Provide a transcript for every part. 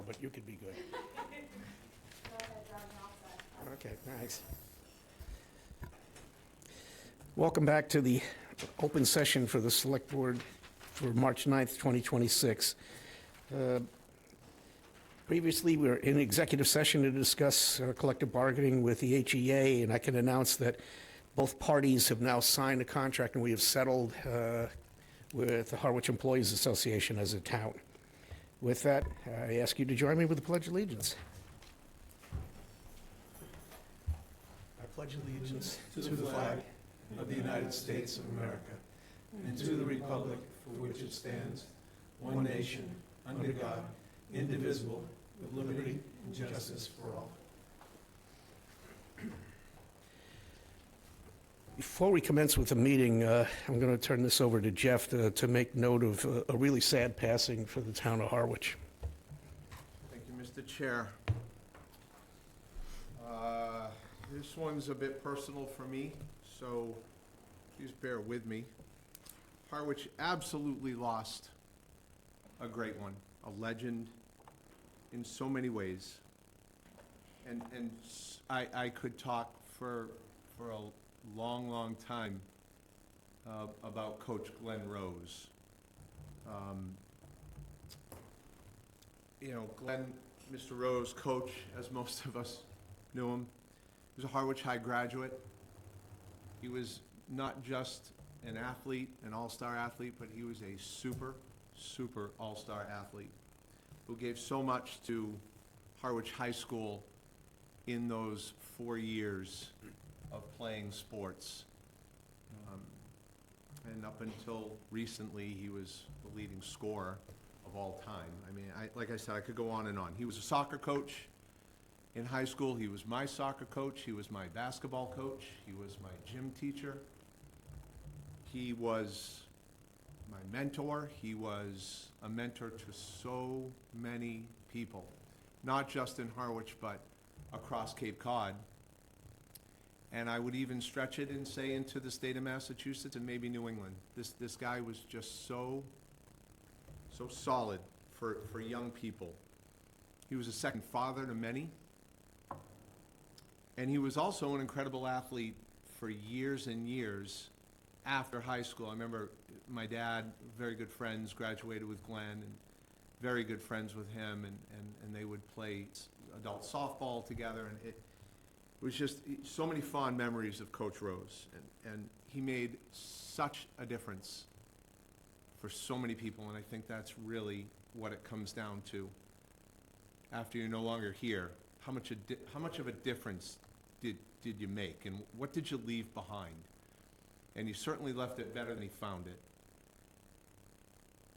but you could be good. Okay, thanks. Welcome back to the open session for the Select Board for March 9th, 2026. Previously, we were in executive session to discuss collective bargaining with the HEA, and I can announce that both parties have now signed a contract, and we have settled with the Harwich Employees Association as a town. With that, I ask you to join me with the Pledge of Allegiance. I pledge allegiance to the flag of the United States of America, and to the republic for which it stands, one nation, under God, indivisible, with liberty and justice for all. Before we commence with the meeting, I'm going to turn this over to Jeff to make note of a really sad passing for the town of Harwich. Thank you, Mr. Chair. This one's a bit personal for me, so please bear with me. Harwich absolutely lost a great one, a legend in so many ways. And I could talk for a long time about Coach Glenn Rose. Glenn, Mr. Rose, coach, as most of us knew him, he was a Harwich High graduate. He was not just an athlete, an all-star athlete, but he was a super all-star athlete who gave so much to Harwich High School in those 4 years of playing sports. And up until recently, he was the leading scorer of all time. I mean, like I said, I could go on and on. He was a soccer coach in high school. He was my soccer coach. He was my basketball coach. He was my gym teacher. He was my mentor. He was a mentor to so many people, not just in Harwich, but across Cape Cod. And I would even stretch it and say into the state of Massachusetts and maybe New England. This guy was just so solid for young people. He was a second father to many. And he was also an incredible athlete for years and years after high school. I remember my dad, very good friends, graduated with Glenn, and very good friends with him, and they would play adult softball together, and it was just so many fond memories of Coach Rose, and he made such a difference for so many people, and I think that's really what it comes down to. After you're no longer here, how much of a difference did you make, and what did you leave behind? And he certainly left it better than he found it.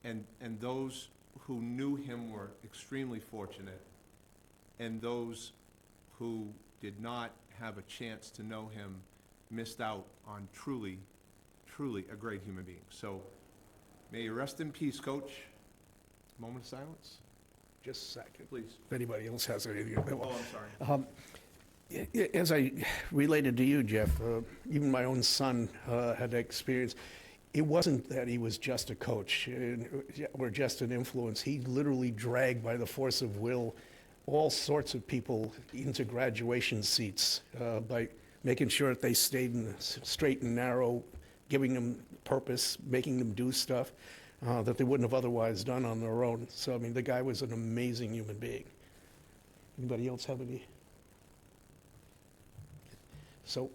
And those who knew him were extremely fortunate, and those who did not have a chance to know him missed out on truly a great human being. So may you rest in peace, Coach. Moment of silence. Just a second. Please. If anybody else has anything. Oh, I'm sorry. As I related to you, Jeff, even my own son had that experience. It wasn't that he was just a coach or just an influence. He literally dragged by the force of will all sorts of people into graduation seats by making sure that they stayed in the straight and narrow, giving them purpose, making them do stuff that they wouldn't have otherwise done on their own. So, I mean, the guy was an amazing human being. Anybody else have any? So,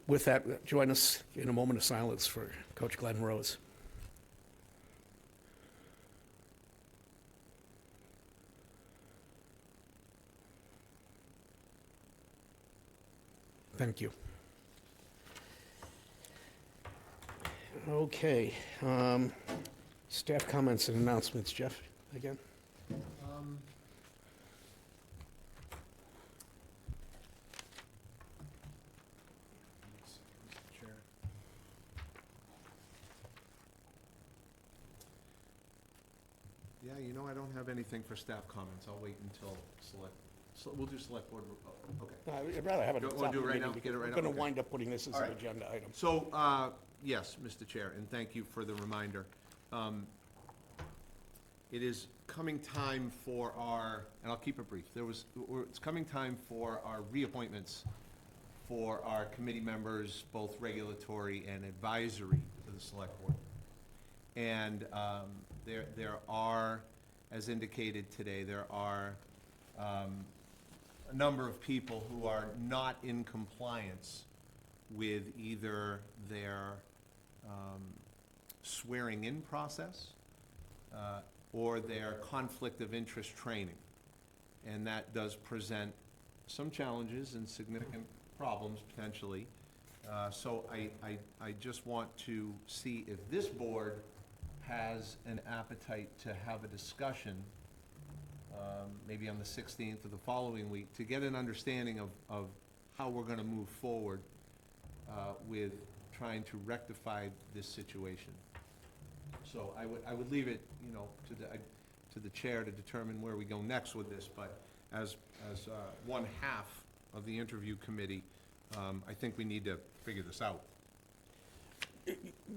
with that, join us in a moment of silence for Coach Glenn Rose. Thank you. Okay. Staff comments and announcements. Jeff, again. Mr. Chair. Yeah, I don't have anything for staff comments. I'll wait until we'll do select board. Okay. I'd rather have it You at the wanna top do of it the right meeting now? because Get it right we're now? going to Okay. wind up putting this as All an right. agenda item. So, yes, Mr. Chair, and thank you for the reminder. it is coming time for our, and I'll keep it brief, it's coming time for our reappointments for our committee members, both regulatory and advisory to the Select Board. And there are, as indicated today, there are a number of people who are not in compliance with either their swearing-in process or their conflict of interest training. And that does present some challenges and significant problems potentially. So I just want to see if this board has an appetite to have a discussion, maybe on the 16th or the following week, to get an understanding of how we're gonna move forward with trying to rectify this situation. So I would leave it, you know, to the chair to determine where we go next with this, but as one half of the interview committee, I think we need to figure this out.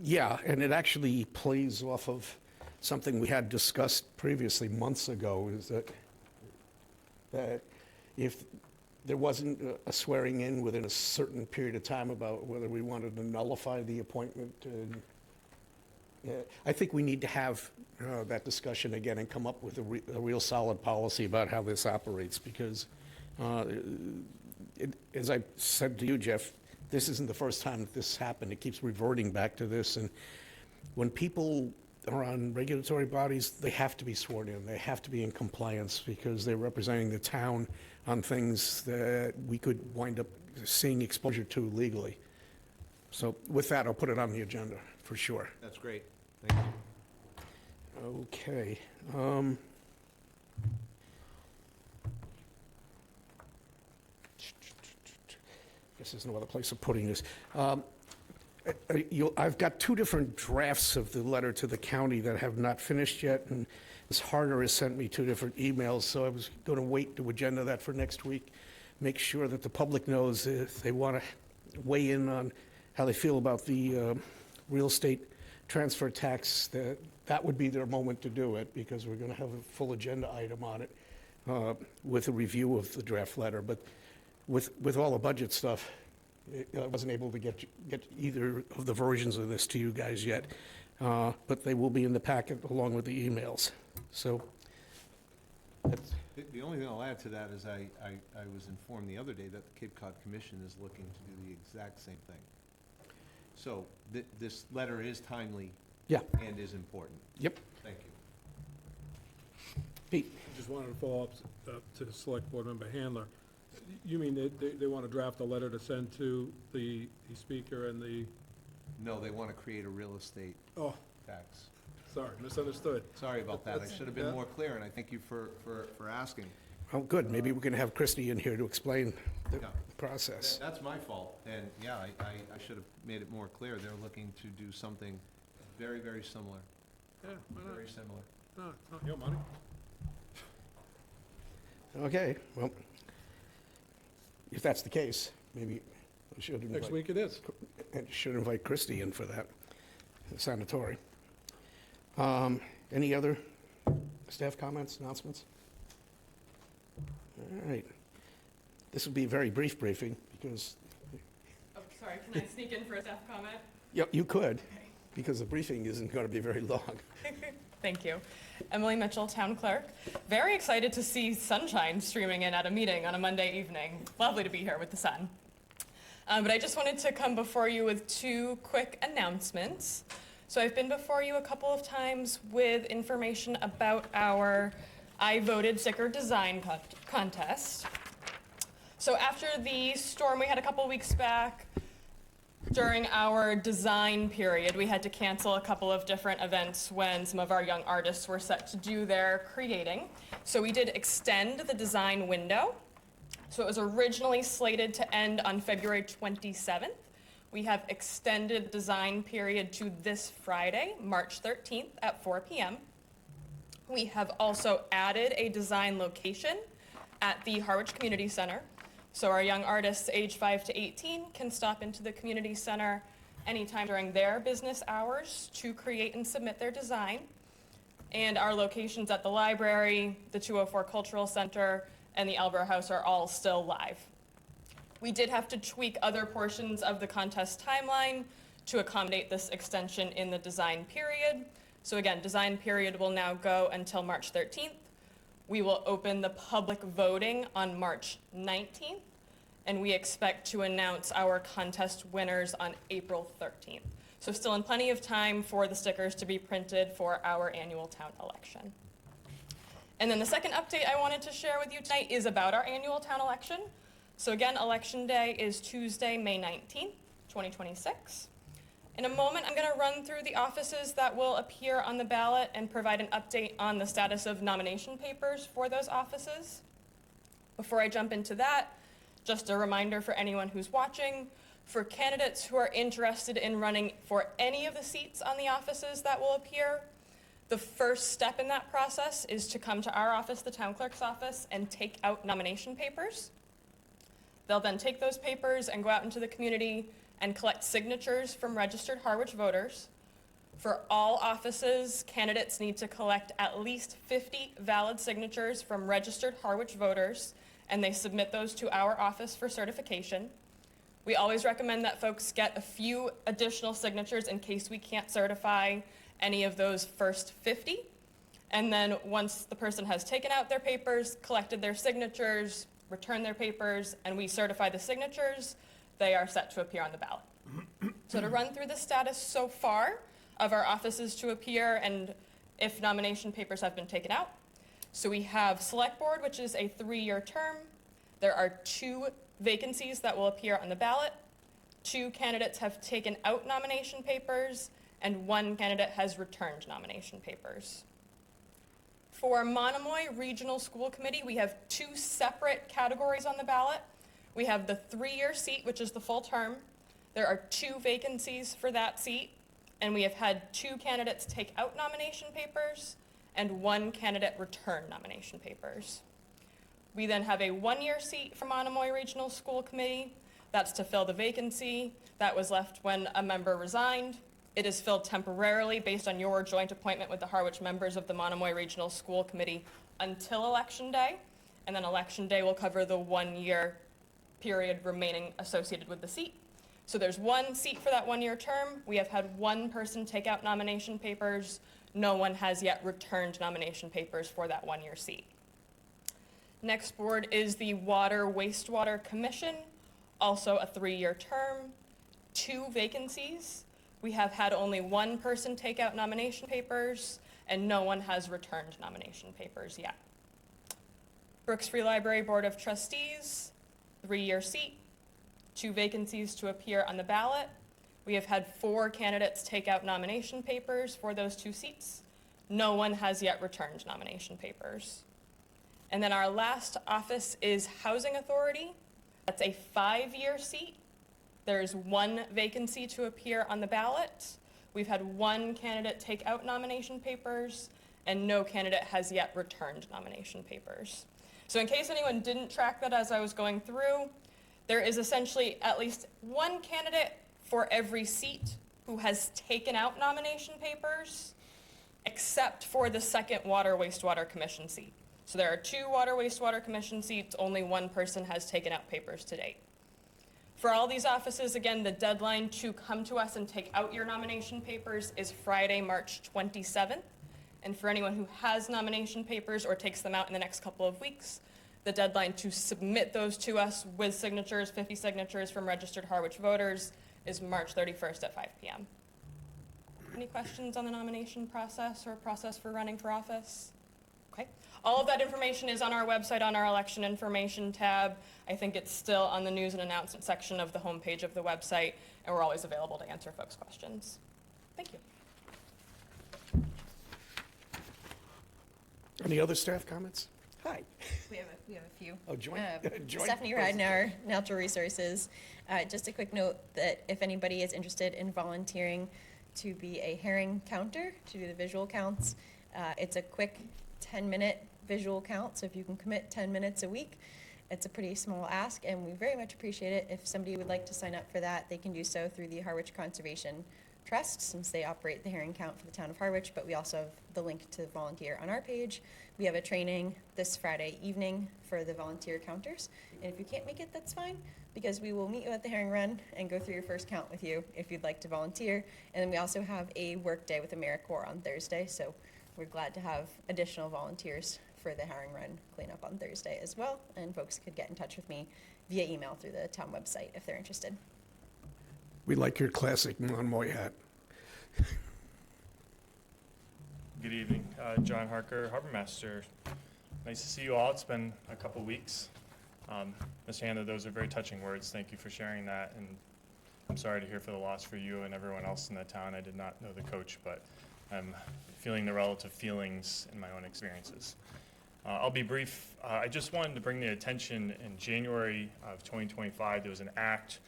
Yeah, and it actually plays off of something we had discussed previously months ago, is that if there wasn't a swearing in within a certain period of time about whether we wanted to nullify the appointment, I think we need to have that discussion again and come up with a real solid policy about how this operates, because as I said to you, Jeff, this isn't the first time that this happened. It keeps reverting back to this, and when people are on regulatory bodies, they have to be sworn in. They have to be in compliance because they're representing the town on things that we could wind up seeing exposure to legally. So with that, I'll put it on the agenda for sure. That's great. Thank you. Okay. Guess there's no other place of putting this. I've got two different drafts of the letter to the county that have not finished yet, and Ms. Harder has sent me two different emails, so I was going to wait to agenda that for next week, make sure that the public knows if they want to weigh in on how they feel about the real estate transfer tax, that would be their moment to do it, because we're going to have a full agenda item on it with a review of the draft letter. But with all the budget stuff, I wasn't able to get either of the versions of this to you guys yet, but they will be in the packet along with the emails. So that's, The only thing I'll add to that is I was informed the other day that the Cape Cod Commission is looking to do the exact same thing. So this letter is timely. Yeah. And is important. Yep. Thank you. Pete. Just wanted to follow up to the Select Board Member Handler. You mean they want to draft a letter to send to the speaker and the, No, they want to create a real estate oh, tax. sorry, misunderstood. Sorry about that. I should have been more clear, and I thank you for asking. Oh, good. Maybe we can have Christie in here to explain the Yeah. process. That's my fault, and yeah, I should have made it more clear. They're looking to do something very, very similar, Yeah, why not? very similar. No, it's not your money. Okay, well, if that's the case, maybe I should Next week it is. invite Christie in for that, sanatory. Any other staff comments, announcements? All right. This will be a very brief briefing, because, Oh, sorry, can I sneak in for a staff comment? yeah, you could, because the briefing isn't going to be very long. Thank you. Emily Mitchell, Town Clerk. Very excited to see sunshine streaming in at a meeting on a Monday evening. Lovely to be here with the sun. But I just wanted to come before you with two quick announcements. So I've been before you a couple of times with information about our I Voted Sticker Design Contest. So after the storm we had a couple weeks back, during our design period, we had to cancel a couple of different events when some of our young artists were set to do their creating. So we did extend the design window. So it was originally slated to end on February 27th. We have extended the design period to this Friday, March 13th at 4 p.m. We have also added a design location at the Harwich Community Center. So our young artists age 5 to 18 can stop into the community center anytime during their business hours to create and submit their design. And our locations at the library, the 204 Cultural Center, and the Albro House are all still live. We did have to tweak other portions of the contest timeline to accommodate this extension in the design period. So again, design period will now go until March 13th. We will open the public voting on March 19th, and we expect to announce our contest winners on April 13th. So still in plenty of time for the stickers to be printed for our annual town election. And then the second update I wanted to share with you tonight is about our annual town election. So again, Election Day is Tuesday, May 19th, 2026. In a moment, I'm going to run through the offices that will appear on the ballot and provide an update on the status of nomination papers for those offices. Before I jump into that, just a reminder for anyone who's watching, for candidates who are interested in running for any of the seats on the offices that will appear, the first step in that process is to come to our office, the town clerk's office, and take out nomination papers. They'll then take those papers and go out into the community and collect signatures from registered Harwich voters. For all offices, candidates need to collect at least 50 valid signatures from registered Harwich voters, and they submit those to our office for certification. We always recommend that folks get a few additional signatures in case we can't certify any of those first 50. And then once the person has taken out their papers, collected their signatures, returned their papers, and we certify the signatures, they are set to appear on the ballot. So to run through the status so far of our offices to appear and if nomination papers have been taken out. So we have Select Board, which is a 3-year term. There are 2 vacancies that will appear on the ballot. 2 candidates have taken out nomination papers, and 1 candidate has returned nomination papers. For Monomoy Regional School Committee, we have 2 separate categories on the ballot. We have the 3-year seat, which is the full term. There are 2 vacancies for that seat, and we have had 2 candidates take out nomination papers and 1 candidate return nomination papers. We then have a 1-year seat for Monomoy Regional School Committee. That's to fill the vacancy that was left when a member resigned. It is filled temporarily based on your joint appointment with the Harwich members of the Monomoy Regional School Committee until Election Day. And then Election Day will cover the 1-year period remaining associated with the seat. So there's 1 seat for that 1-year term. We have had 1 person take out nomination papers. No one has yet returned nomination papers for that 1-year seat. Next board is the Water Wastewater Commission, also a 3-year term, 2 vacancies. We have had only 1 person take out nomination papers, and no one has returned nomination papers yet. Brooks Free Library Board of Trustees, 3-year seat, 2 vacancies to appear on the ballot. We have had 4 candidates take out nomination papers for those 2 seats. No one has yet returned nomination papers. And then our last office is Housing Authority. That's a 5-year seat. There's 1 vacancy to appear on the ballot. We've had 1 candidate take out nomination papers, and no candidate has yet returned nomination papers. So in case anyone didn't track that as I was going through, there is essentially at least 1 candidate for every seat who has taken out nomination papers, except for the 2nd Water Wastewater Commission seat. So there are 2 Water Wastewater Commission seats, only 1 person has taken out papers to date. For all these offices, again, the deadline to come to us and take out your nomination papers is Friday, March 27th. And for anyone who has nomination papers or takes them out in the next couple of weeks, the deadline to submit those to us with signatures, 50 signatures from registered Harwich voters, is March 31st at 5 p.m. Any questions on the nomination process or process for running for office? Okay. All of that information is on our website on our election information tab. I think it's still on the news and announcement section of the homepage of the website, and we're always available to answer folks' questions. Thank you. Any other staff comments? Hi. We have a few. Oh, joint. joint Stephanie Ridenour, Natural Resources. Just a quick note that if anybody is interested in volunteering to be a herring counter, to do the visual counts, it's a quick 10-minute visual count, so if you can commit 10 minutes a week, it's a pretty small ask, and we very much appreciate it. If somebody would like to sign up for that, they can do so through the Harwich Conservation Trust, since they operate the herring count for the town of Harwich, but we also have the link to volunteer on our page. We have a training this Friday evening for the volunteer counters, and if you can't make it, that's fine, because we will meet you at the herring run and go through your first count with you if you'd like to volunteer. And then we also have a work day with AmeriCorps on Thursday, so we're glad to have additional volunteers for the herring run cleanup on Thursday as well, and folks could get in touch with me via email through the town website if they're interested. We like your classic Monomoy hat. Good evening. John Harker, Harbor Master. Nice to see you all. It's been a couple weeks. Mr. Hanna, those are very touching words. Thank you for sharing that. And I'm sorry to hear for the loss for you and everyone else in the town. I did not know the coach, but I'm feeling the relative feelings in my own experiences. I'll be brief. I just wanted to bring the attention in January of 2025, there was an act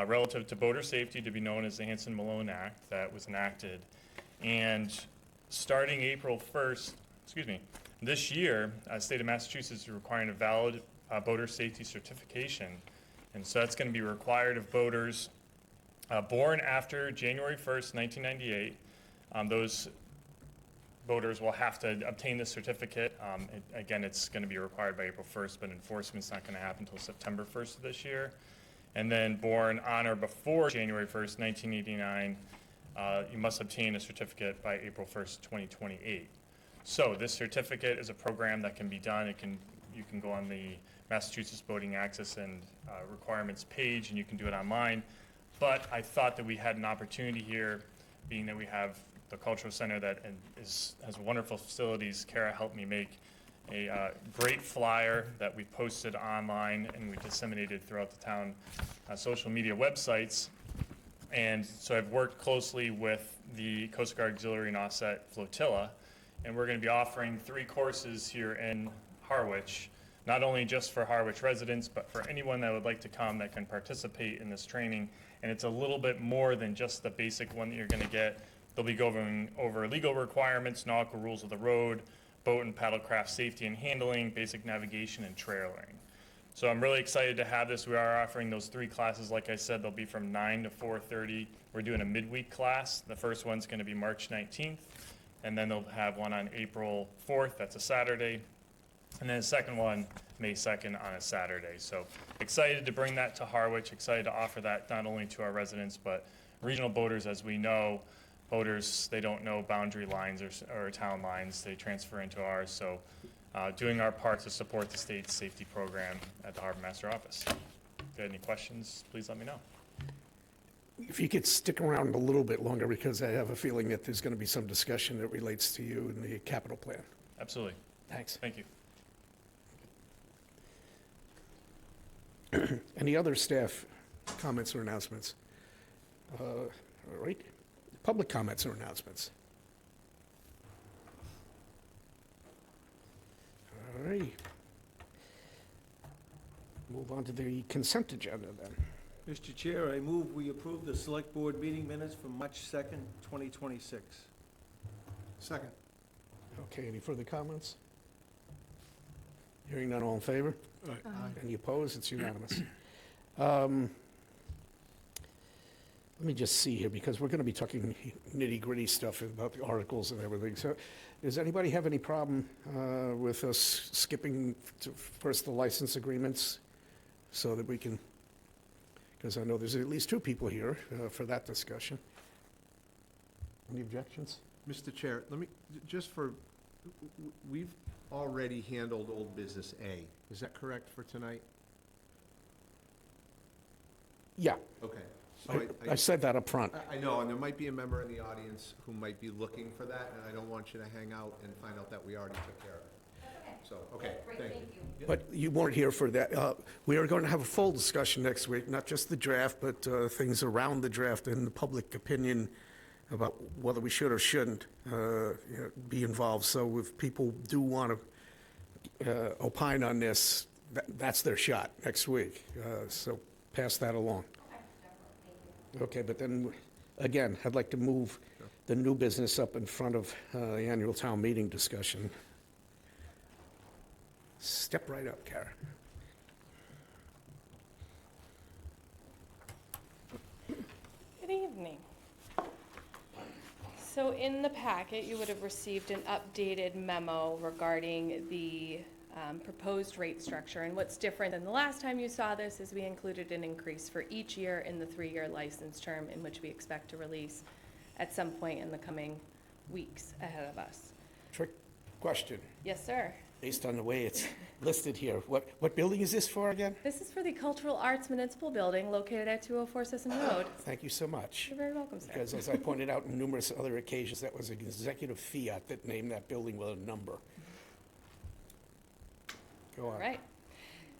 relative to boater safety to be known as the Hanson-Malone Act that was enacted. And starting April 1st, this year, the state of Massachusetts is requiring a valid boater safety certification. And so that's going to be required of boaters born after January 1st, 1998. Those boaters will have to obtain this certificate. Again, it's going to be required by April 1st, but enforcement's not going to happen until September 1st of this year. And then born on or before January 1st, 1989, you must obtain a certificate by April 1st, 2028. So this certificate is a program that can be done. You can go on the Massachusetts Boating Access and Requirements page, and you can do it online. But I thought that we had an opportunity here, being that we have the Cultural Center that has wonderful facilities. Kara helped me make a great flyer that we posted online and we disseminated throughout the town social media websites. And so I've worked closely with the Coast Guard Auxiliary and Offset Flotilla, and we're going to be offering 3 courses here in Harwich, not only just for Harwich residents, but for anyone that would like to come that can participate in this training. And it's a little bit more than just the basic one that you're going to get. They'll be going over legal requirements, nautical rules of the road, boat and paddlecraft safety and handling, basic navigation, and trailering. So I'm really excited to have this. We are offering those 3 classes. Like I said, they'll be from 9 to 4:30. We're doing a midweek class. The first one's going to be March 19th, and then they'll have one on April 4th. That's a Saturday. And then the second one, May 2nd, on a Saturday. So excited to bring that to Harwich, excited to offer that not only to our residents, but regional boaters. As we know, boaters, they don't know boundary lines or town lines. They transfer into ours. So doing our part to support the state's safety program at the Harbor Master Office. If you have any questions, please let me know. If you could stick around a little bit longer, because I have a feeling that there's going to be some discussion that relates to you and the capital plan. Absolutely. Thanks. Thank you. Any other staff comments or announcements? All right. Public comments or announcements? All right. Move on to the consent agenda then. Mr. Chair, I move we approve the Select Board meeting minutes from March 2nd, 2026. Second. Okay, any further comments? Hearing none, all in favor? Any opposed? It's unanimous. Let me just see here, because we're going to be talking nitty-gritty stuff about the articles and everything. So does anybody have any problem with us skipping to first the license agreements so that we can, because I know there's at least 2 people here for that discussion. Any objections? Mr. Chair, let me, we've already handled old business A. Is that correct for tonight? Yeah, Okay. So I said that up front. I know, and there might be a member in the audience who might be looking for that, and I don't want you to hang out and find out that we already took care of it. So, okay, thank you. But you weren't here for that. We are going to have a full discussion next week, not just the draft, but things around the draft and the public opinion about whether we should or shouldn't be involved. So if people do want to opine on this, that's their shot next week. So pass that along. Okay, but then, again, I'd like to move the new business up in front of the annual town meeting discussion. Step right up, Kara. Good evening. So in the packet, you would have received an updated memo regarding the proposed rate structure. And what's different than the last time you saw this is we included an increase for each year in the 3-year license term, in which we expect to release at some point in the coming weeks ahead of us. Trick question, Yes, sir. based on the way it's listed here. What building is this for again? This is for the Cultural Arts Municipal Building located at 204 Sisson Road. Thank you so much. You're very welcome, sir. Because as I pointed out on numerous other occasions, that was an executive fiat that named that building with a number. Go on. All right.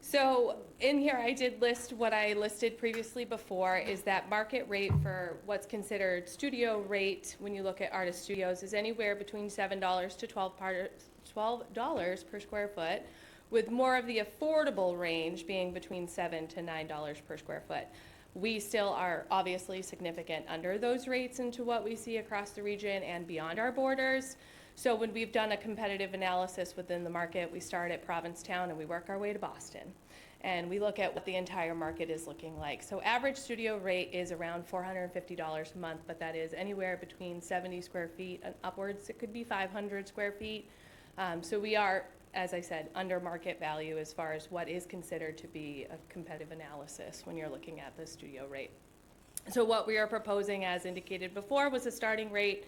So in here, I did list what I listed previously before, is that market rate for what's considered studio rate, when you look at artist studios, is anywhere between $7 to $12 per square foot, with more of the affordable range being between $7 to $9 per square foot. We still are obviously significant under those rates into what we see across the region and beyond our borders. So when we've done a competitive analysis within the market, we start at Provincetown and we work our way to Boston. And we look at what the entire market is looking like. So average studio rate is around $450 a month, but that is anywhere between 70 square feet and upwards. It could be 500 square feet. So we are, as I said, under market value as far as what is considered to be a competitive analysis when you're looking at the studio rate. So what we are proposing, as indicated before, was a starting rate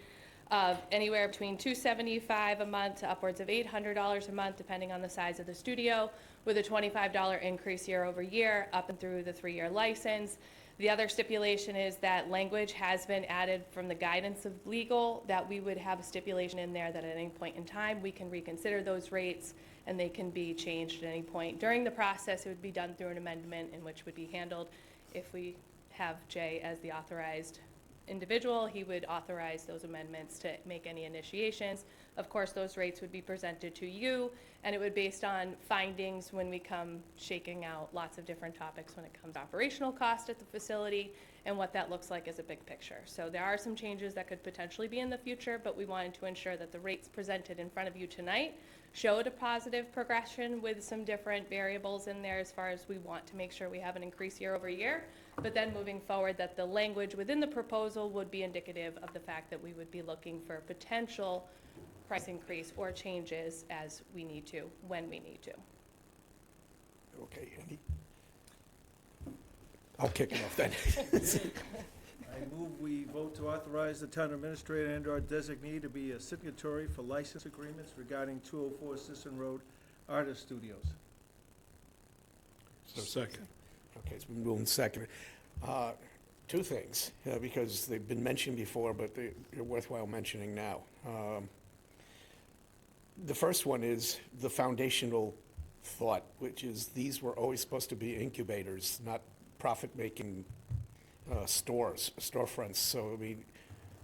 of anywhere between $275 a month to upwards of $800 a month, depending on the size of the studio, with a $25 increase year over year up and through the 3-year license. The other stipulation is that language has been added from the guidance of legal, that we would have a stipulation in there that at any point in time we can reconsider those rates and they can be changed at any point. During the process, it would be done through an amendment, in which would be handled if we have Jay as the authorized individual. He would authorize those amendments to make any initiations. Of course, those rates would be presented to you, and it would be based on findings when we come shaking out lots of different topics when it comes to operational cost at the facility and what that looks like as a big picture. So there are some changes that could potentially be in the future, but we wanted to ensure that the rates presented in front of you tonight showed a positive progression with some different variables in there as far as we want to make sure we have an increase year over year. But then moving forward, that the language within the proposal would be indicative of the fact that we would be looking for a potential price increase or changes as we need to, when we need to. Okay, Andy? I'll kick it off then. I move we vote to authorize the town administrator and/or designee to be a signatory for license agreements regarding 204 Sisson Road Artist Studios. So second. Okay, it's been moved and seconded. Two things, because they've been mentioned before, but they're worthwhile mentioning now. The first one is the foundational thought, which is these were always supposed to be incubators, not profit-making storefronts. So, I mean,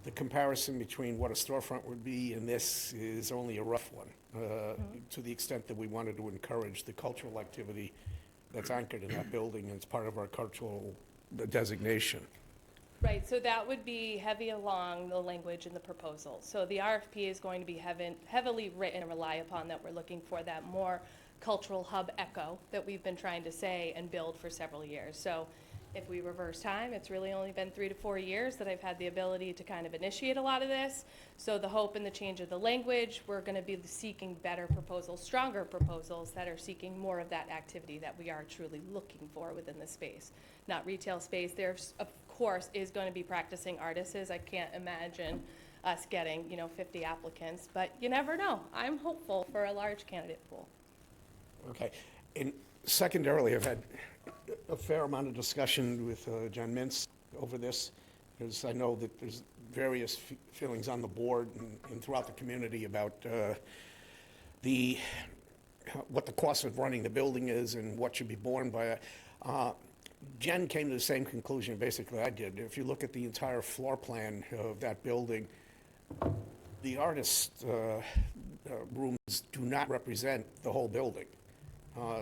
the comparison between what a storefront would be and this is only a rough one, to the extent that we wanted to encourage the cultural activity that's anchored in that building, and it's part of our cultural designation. Right, so that would be heavy along the language in the proposal. So the RFP is going to be heavily written and rely upon that we're looking for that more cultural hub echo that we've been trying to say and build for several years. So if we reverse time, it's really only been 3 to 4 years that I've had the ability to kind of initiate a lot of this. So the hope and the change of the language, we're going to be seeking better proposals, stronger proposals that are seeking more of that activity that we are truly looking for within the space. Not retail space. There's, of course, is going to be practicing artists. I can't imagine us getting, 50 applicants, but you never know. I'm hopeful for a large candidate pool. Okay. And secondarily, I've had a fair amount of discussion with John Mintz over this, because I know that there's various feelings on the board and throughout the community about what the cost of running the building is and what should be borne by it. Jen came to the same conclusion basically I did. If you look at the entire floor plan of that building, the artist rooms do not represent the whole building.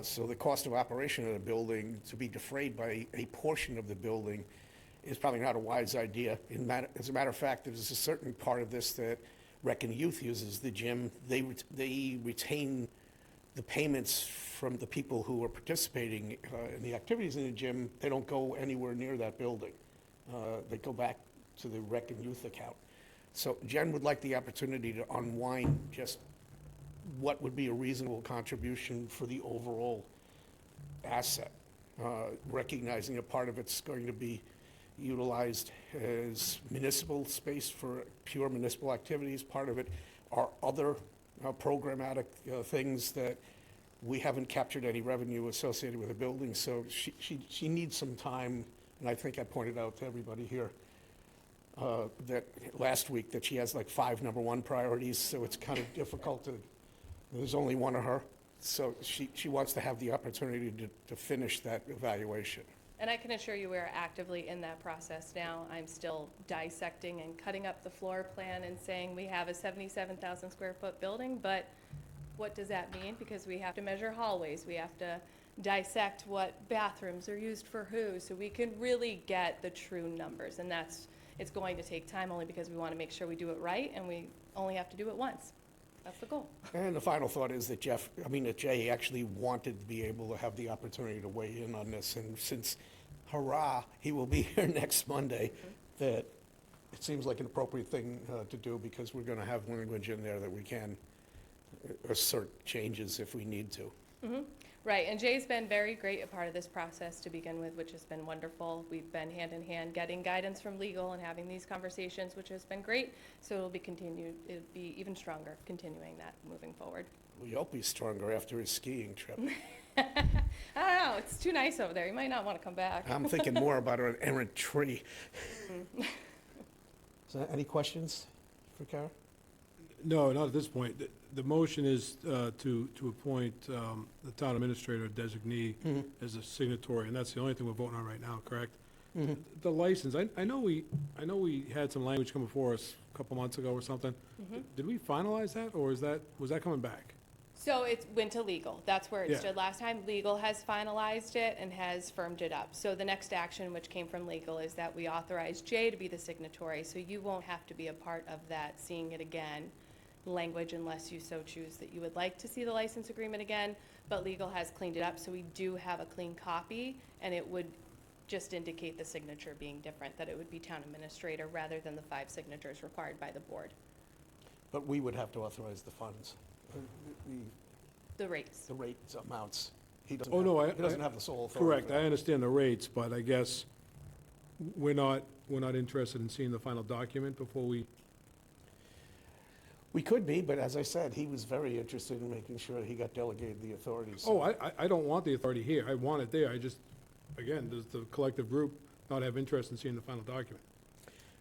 So the cost of operation of the building to be defrayed by a portion of the building is probably not a wise idea. As a matter of fact, there's a certain part of this that Rec and Youth uses, the gym. They retain the payments from the people who are participating in the activities in the gym. They don't go anywhere near that building. They go back to the Rec and Youth account. So Jen would like the opportunity to unwind just what would be a reasonable contribution for the overall asset, recognizing a part of it's going to be utilized as municipal space for pure municipal activities. Part of it are other programmatic things that we haven't captured any revenue associated with the building. So she needs some time, and I think I pointed out to everybody here that last week that she has like 5 number one priorities, so it's kind of difficult to, there's only one of her. So she wants to have the opportunity to finish that evaluation. And I can assure you we're actively in that process now. I'm still dissecting and cutting up the floor plan and saying we have a 77,000 square foot building, but what does that mean? Because we have to measure hallways, we have to dissect what bathrooms are used for who, so we can really get the true numbers. And it's going to take time only because we want to make sure we do it right, and we only have to do it once. That's the goal. And the final thought is that Jay actually wanted to be able to have the opportunity to weigh in on this. And since, hurrah, he will be here next Monday, that it seems like an appropriate thing to do, because we're going to have language in there that we can assert changes if we need to. Right, and Jay's been very great a part of this process to begin with, which has been wonderful. We've been hand in hand getting guidance from legal and having these conversations, which has been great. So it'll be even stronger continuing that moving forward. We hope he's stronger after his skiing trip. I don't know, it's too nice over there. You might not want to come back. I'm thinking more about an errant tree. So any questions for Kara? No, not at this point. The motion is to appoint the town administrator designee as a signatory, and that's the only thing we're voting on right now, correct? The license, I know we had some language come before us a couple months ago or something. Did we finalize that, or was that coming back? So it went to legal. That's where it Yeah. stood last time. Legal has finalized it and has firmed it up. So the next action, which came from legal, is that we authorize Jay to be the signatory. So you won't have to be a part of that, seeing it again, language, unless you so choose that you would like to see the license agreement again. But legal has cleaned it up, so we do have a clean copy, and it would just indicate the signature being different, that it would be town administrator rather than the 5 signatures required by the board. But we would have to authorize the funds, The rates. the rates amounts. He doesn't Oh, have- no, he doesn't have the sole authority. Correct, for I that. understand the rates, but I guess we're not interested in seeing the final document before we, We could be, but as I said, he was very interested in making sure he got delegated the authorities. oh, I don't want the authority here, I want it there, I just, again, does the collective group not have interest in seeing the final document?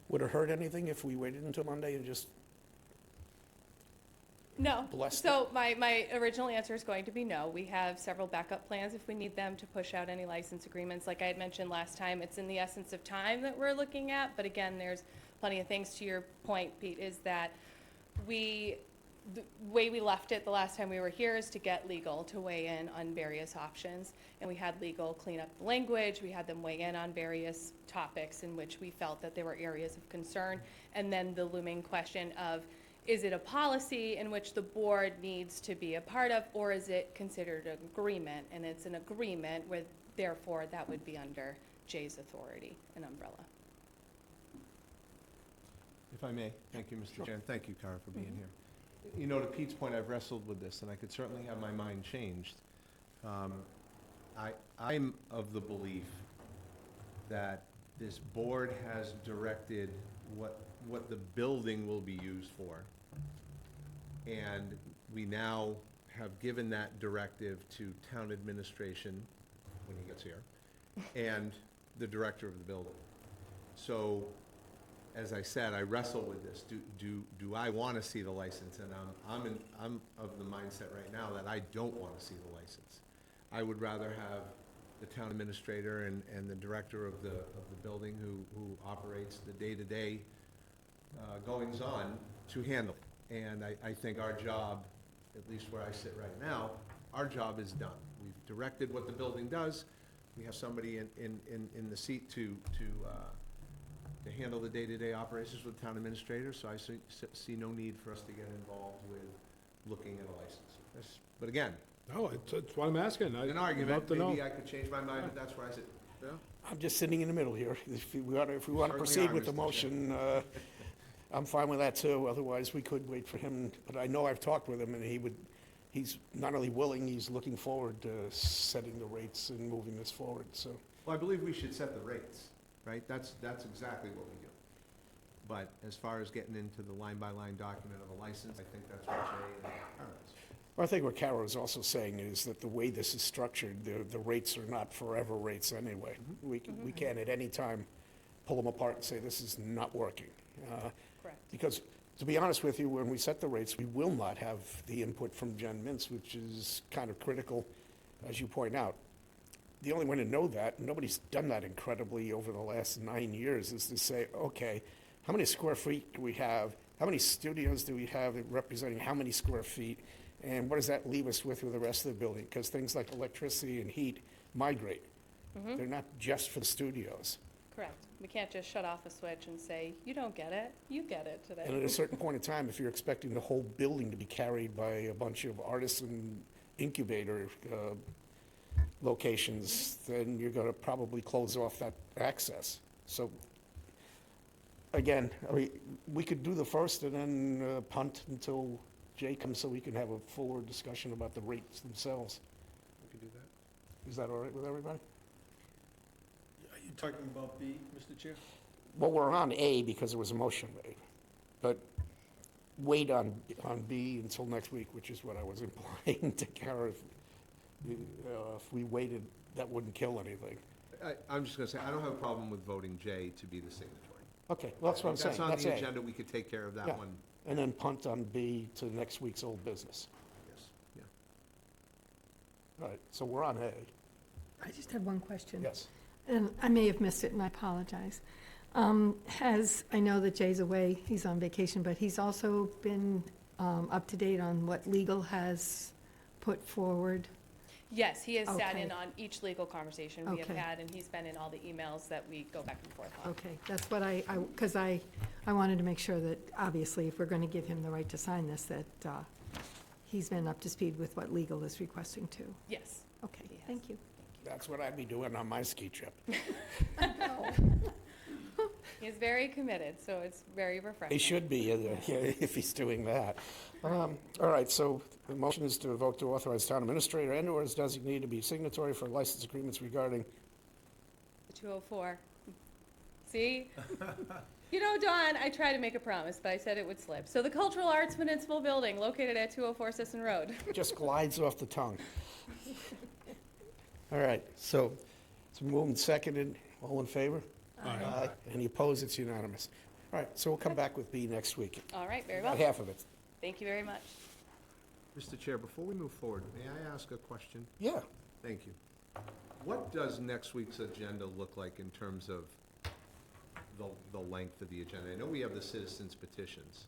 Would it hurt anything if we waited until Monday and just, No. Bless So my original answer is going to be no. We have several backup plans if we need them to push out any license agreements. Like I had mentioned last time, it's in the essence of time that we're looking at. But again, there's plenty of things. To your point, Pete, is that the way we left it the last time we were here is to get legal to weigh in on various options. And we had legal clean up the language. We had them weigh in on various topics in which we felt that there were areas of concern. And then the looming question of, is it a policy in which the board needs to be a part of, or is it considered an agreement? And it's an agreement where, therefore, that would be under Jay's authority and umbrella. If I may, thank you, Mr. Chair, and thank you, Kara, for being here. You know, to Pete's point, I've wrestled with this, and I could certainly have my mind changed. I'm of the belief that this board has directed what the building will be used for. And we now have given that directive to town administration, when he gets here, and the director of the building. So, as I said, I wrestle with this. Do I want to see the license? And I'm of the mindset right now that I don't want to see the license. I would rather have the town administrator and the director of the building who operates the day-to-day goings-on to handle it. And I think our job, at least where I sit right now, our job is done. We've directed what the building does. We have somebody in the seat to handle the day-to-day operations with the town administrator, so I see no need for us to get involved with looking at a license. But again, No, it's what I'm asking. in an I'd argument, love to know. maybe I could change my mind, but that's where I sit. I'm just sitting in the middle here. If we want to Certainly proceed are, with the Mr. motion, I'm fine with that too, otherwise we could wait for him, but I know I've talked with him and he's not only willing, he's looking forward to setting the rates and moving this forward, so. Well, I believe we should set the rates, right? That's exactly what we do. But as far as getting into the line-by-line document of a license, I think that's what Jay and Karen is. Well, I think what Carol is also saying is that the way this is structured, the rates are not forever rates anyway. We can at any time pull them apart and say, this is not working. Correct. Because, to be honest with you, when we set the rates, we will not have the input from Jen Mintz, which is kind of critical, as you point out. The only way to know that, and nobody's done that incredibly over the last 9 years, is to say, okay, how many square feet do we have? How many studios do we have representing how many square feet? And what does that leave us with the rest of the building? Because things like electricity and heat migrate. They're not just for the studios. Correct. We can't just shut off a switch and say, you don't get it, you get it And at today. a certain point in time, if you're expecting the whole building to be carried by a bunch of artisan incubator locations, then you're going to probably close off that access. So, again, I mean, we could do the first and then punt until Jay comes so we can have a fuller discussion about the rates themselves. We can do that. Is that all right with everybody? Are you talking about B, Mr. Chair? Well, we're on A because there was a motion made, but wait on B until next week, which is what I was implying to Kara. If we waited, that wouldn't kill anything. I'm just gonna say, I don't have a problem with voting Jay to be the signatory. Okay, well, that's what I'm saying. That's on That's the A. agenda, we could take care of Yeah. that one. And then punt on B to next week's old business. Yes, yeah. All right, so we're on A. I just have one question. Yes. And I may have missed it, and I apologize. I know that Jay's away, he's on vacation, but he's also been up to date on what legal has put forward? Yes, he has sat Okay. in on each legal conversation we have Okay. had, and he's been in all the emails that we go back and forth on. Okay, that's what because I wanted to make sure that, obviously, if we're going to give him the right to sign this, that he's been up to speed with what legal is requesting too. Yes. Okay, Yes. thank you. That's what I'd be doing on my ski trip. He is very committed, so it's very refreshing. He should be, if he's doing that. All right, so the motion is to vote to authorize town administrator and/or his designee to be signatory for license agreements regarding, The 204. See? You know, Dawn, I tried to make a promise, but I said it would slip. So the Cultural Arts Municipal Building, located at 204 Sisson Road. just glides off the tongue. All right, so it's moved and seconded. All in favor? Aye. Any opposed? It's unanimous. All right, so we'll come back with B next week. All right, very About well. half of it. Thank you very much. Mr. Chair, before we move forward, may I ask a question? Yeah. Thank you. What does next week's agenda look like in terms of the length of the agenda? I know we have the citizens petitions.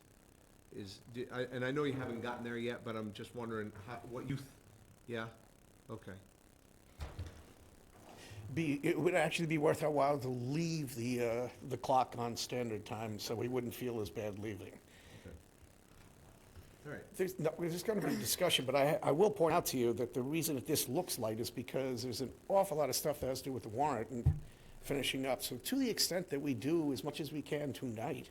And I know you haven't gotten there yet, but I'm just wondering what you, yeah? Okay. It would actually be worth our while to leave the clock on standard time, so we wouldn't feel as bad leaving. All right. There's going to be a discussion, but I will point out to you that the reason that this looks light is because there's an awful lot of stuff that has to do with the warrant and finishing up. So to the extent that we do as much as we can tonight,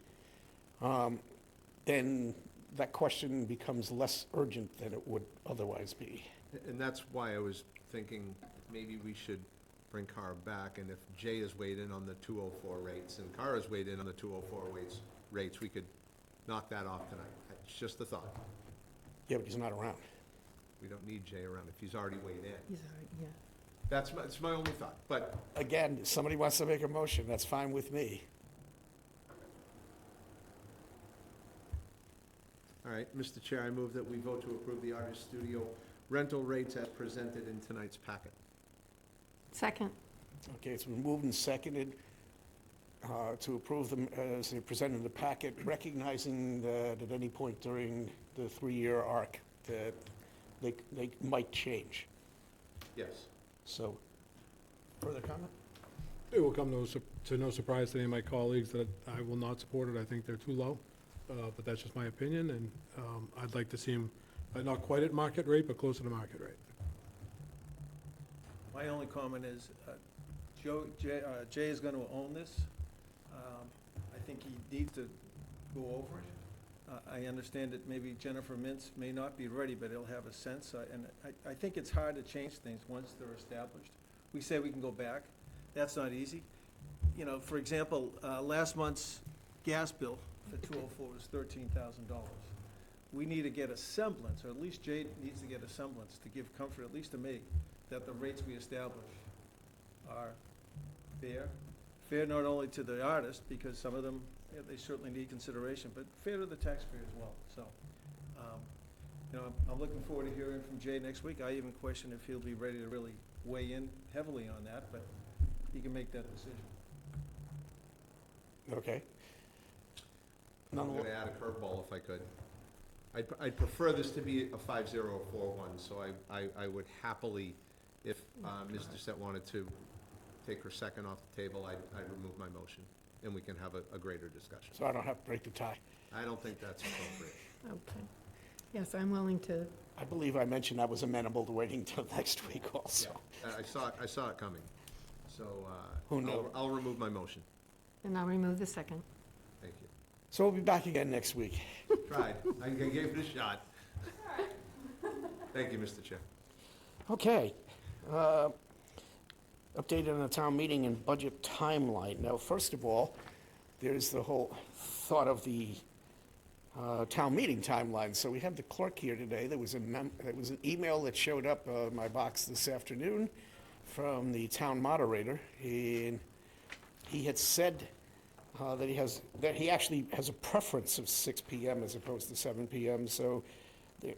then that question becomes less urgent than it would otherwise be. And that's why I was thinking maybe we should bring Cara back, and if Jay has weighed in on the 204 rates and Cara's weighed in on the 204 rates, we could knock that off tonight. It's just a thought. Yeah, but he's not around. We don't need Jay around if he's already weighed in. He's all right, yeah. That's my only thought, but Again, if somebody wants to make a motion, that's fine with me. all right, Mr. Chair, I move that we vote to approve the artist studio rental rates as presented in tonight's packet. Second, Okay, it's been moved and seconded to approve them as they're presented in the packet, recognizing that at any point during the three-year arc that they might change. Yes. So, further comment? It will come to no surprise to any of my colleagues that I will not support it. I think they're too low, but that's just my opinion, and I'd like to see them, not quite at market rate, but closer to market rate. My only comment is, Jay is going to own this. I think he needs to go over it. I understand that maybe Jennifer Mintz may not be ready, but he'll have a sense, and I think it's hard to change things once they're established. We say we can go back. That's not easy. You know, for example, last month's gas bill for 204 was $13,000. We need to get a semblance, or at least Jade needs to get a semblance to give comfort, at least to me, that the rates we establish are fair. Fair not only to the artist, because some of them, they certainly need consideration, but fair to the taxpayer as well. So, you know, I'm looking forward to hearing from Jay next week. I even question if he'll be ready to really weigh in heavily on that, but he can make that decision. Okay. I'm going to add a curveball if I could. I'd prefer this to be a 5041, so I would happily, if Ms. Doucette wanted to take her second off the table, I'd remove my motion, and we can have a greater discussion. So I don't have to break the tie. I don't think that's appropriate. Okay. Yes, I'm willing to, I believe I mentioned I was amenable to waiting till next week also. I saw it coming, so Who knew? I'll remove my motion. and I'll remove the second. Thank you. So we'll be back again next week. Tried. I gave it a shot. Thank you, Mr. Chair. Okay. Update on the town meeting and budget timeline. Now, first of all, there's the whole thought of the town meeting timeline. So we have the clerk here today. There was an email that showed up in my box this afternoon from the town moderator, and he had said that he actually has a preference of 6 p.m. as opposed to 7 p.m. So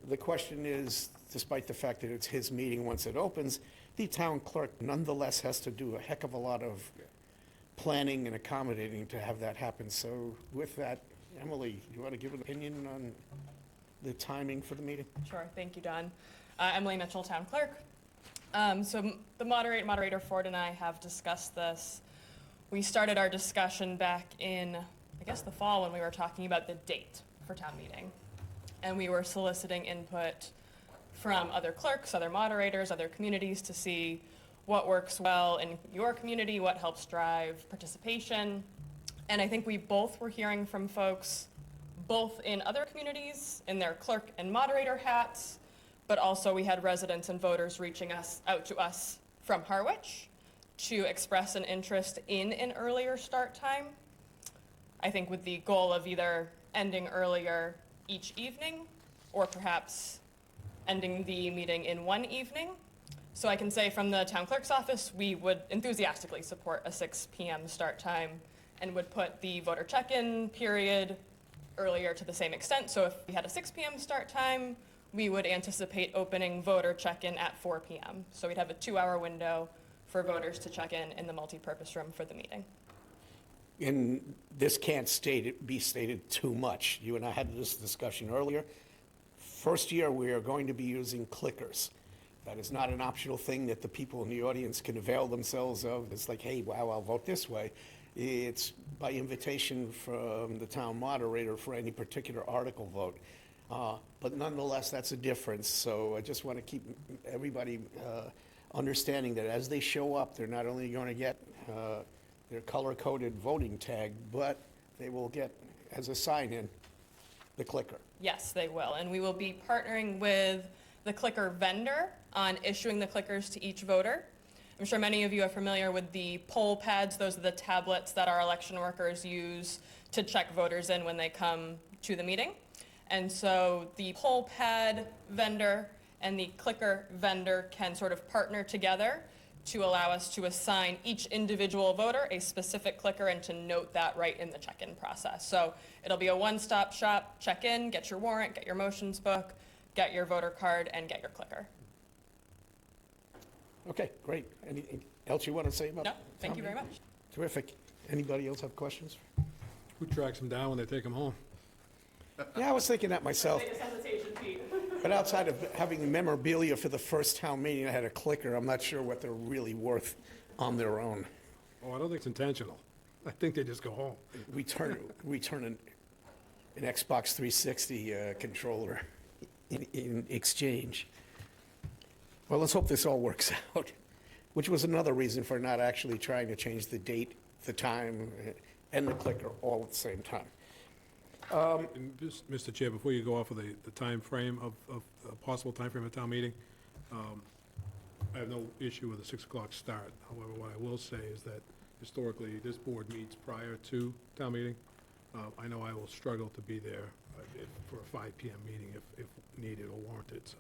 the question is, despite the fact that it's his meeting once it opens, the town clerk nonetheless has to do a heck of a lot of planning and accommodating to have that happen. So with that, Emily, you want to give an opinion on the timing for the meeting? Sure, thank you, Don. Emily Mitchell, Town Clerk. So the moderator Ford and I have discussed this. We started our discussion back in, I guess, the fall when we were talking about the date for town meeting. And we were soliciting input from other clerks, other moderators, other communities to see what works well in your community, what helps drive participation. And I think we both were hearing from folks, both in other communities, in their clerk and moderator hats, but also we had residents and voters reaching out to us from Harwich to express an interest in an earlier start time. I think with the goal of either ending earlier each evening or perhaps ending the meeting in one evening. So I can say from the town clerk's office, we would enthusiastically support a 6 p.m. start time and would put the voter check-in period earlier to the same extent. So if we had a 6 p.m. start time, we would anticipate opening voter check-in at 4 p.m. So we'd have a 2-hour window for voters to check in the multipurpose room for the meeting. And this can't be stated too much. You and I had this discussion earlier. First year, we are going to be using clickers. That is not an optional thing that the people in the audience can avail themselves of. It's like, hey, wow, I'll vote this way. It's by invitation from the town moderator for any particular article vote. But nonetheless, that's a difference. So I just want to keep everybody understanding that as they show up, they're not only going to get their color-coded voting tag, but they will get, as a sign-in, the clicker. Yes, they will. And we will be partnering with the clicker vendor on issuing the clickers to each voter. I'm sure many of you are familiar with the poll pads. Those are the tablets that our election workers use to check voters in when they come to the meeting. And so the poll pad vendor and the clicker vendor can sort of partner together to allow us to assign each individual voter a specific clicker and to note that right in the check-in process. So it'll be a one-stop shop, check in, get your warrant, get your motions book, get your voter card, and get your clicker. Okay, great. Anything else you want to say about No, that? thank you very much. Terrific. Anybody else have questions? Who tracks them down when they take them home? Yeah, I was thinking that myself. But outside of having the memorabilia for the first town meeting, I had a clicker. I'm not sure what they're really worth on their own. Oh, I don't think it's intentional. I think they just go home. We turn an Xbox 360 controller in exchange. Well, let's hope this all works out, which was another reason for not actually trying to change the date, the time, and the clicker all at the same time. And Mr. Chair, before you go off of the timeframe of a possible timeframe of town meeting, I have no issue with a 6 o'clock start. However, what I will say is that historically, this board meets prior to town meeting. I know I will struggle to be there for a 5 PM meeting if needed or warranted, so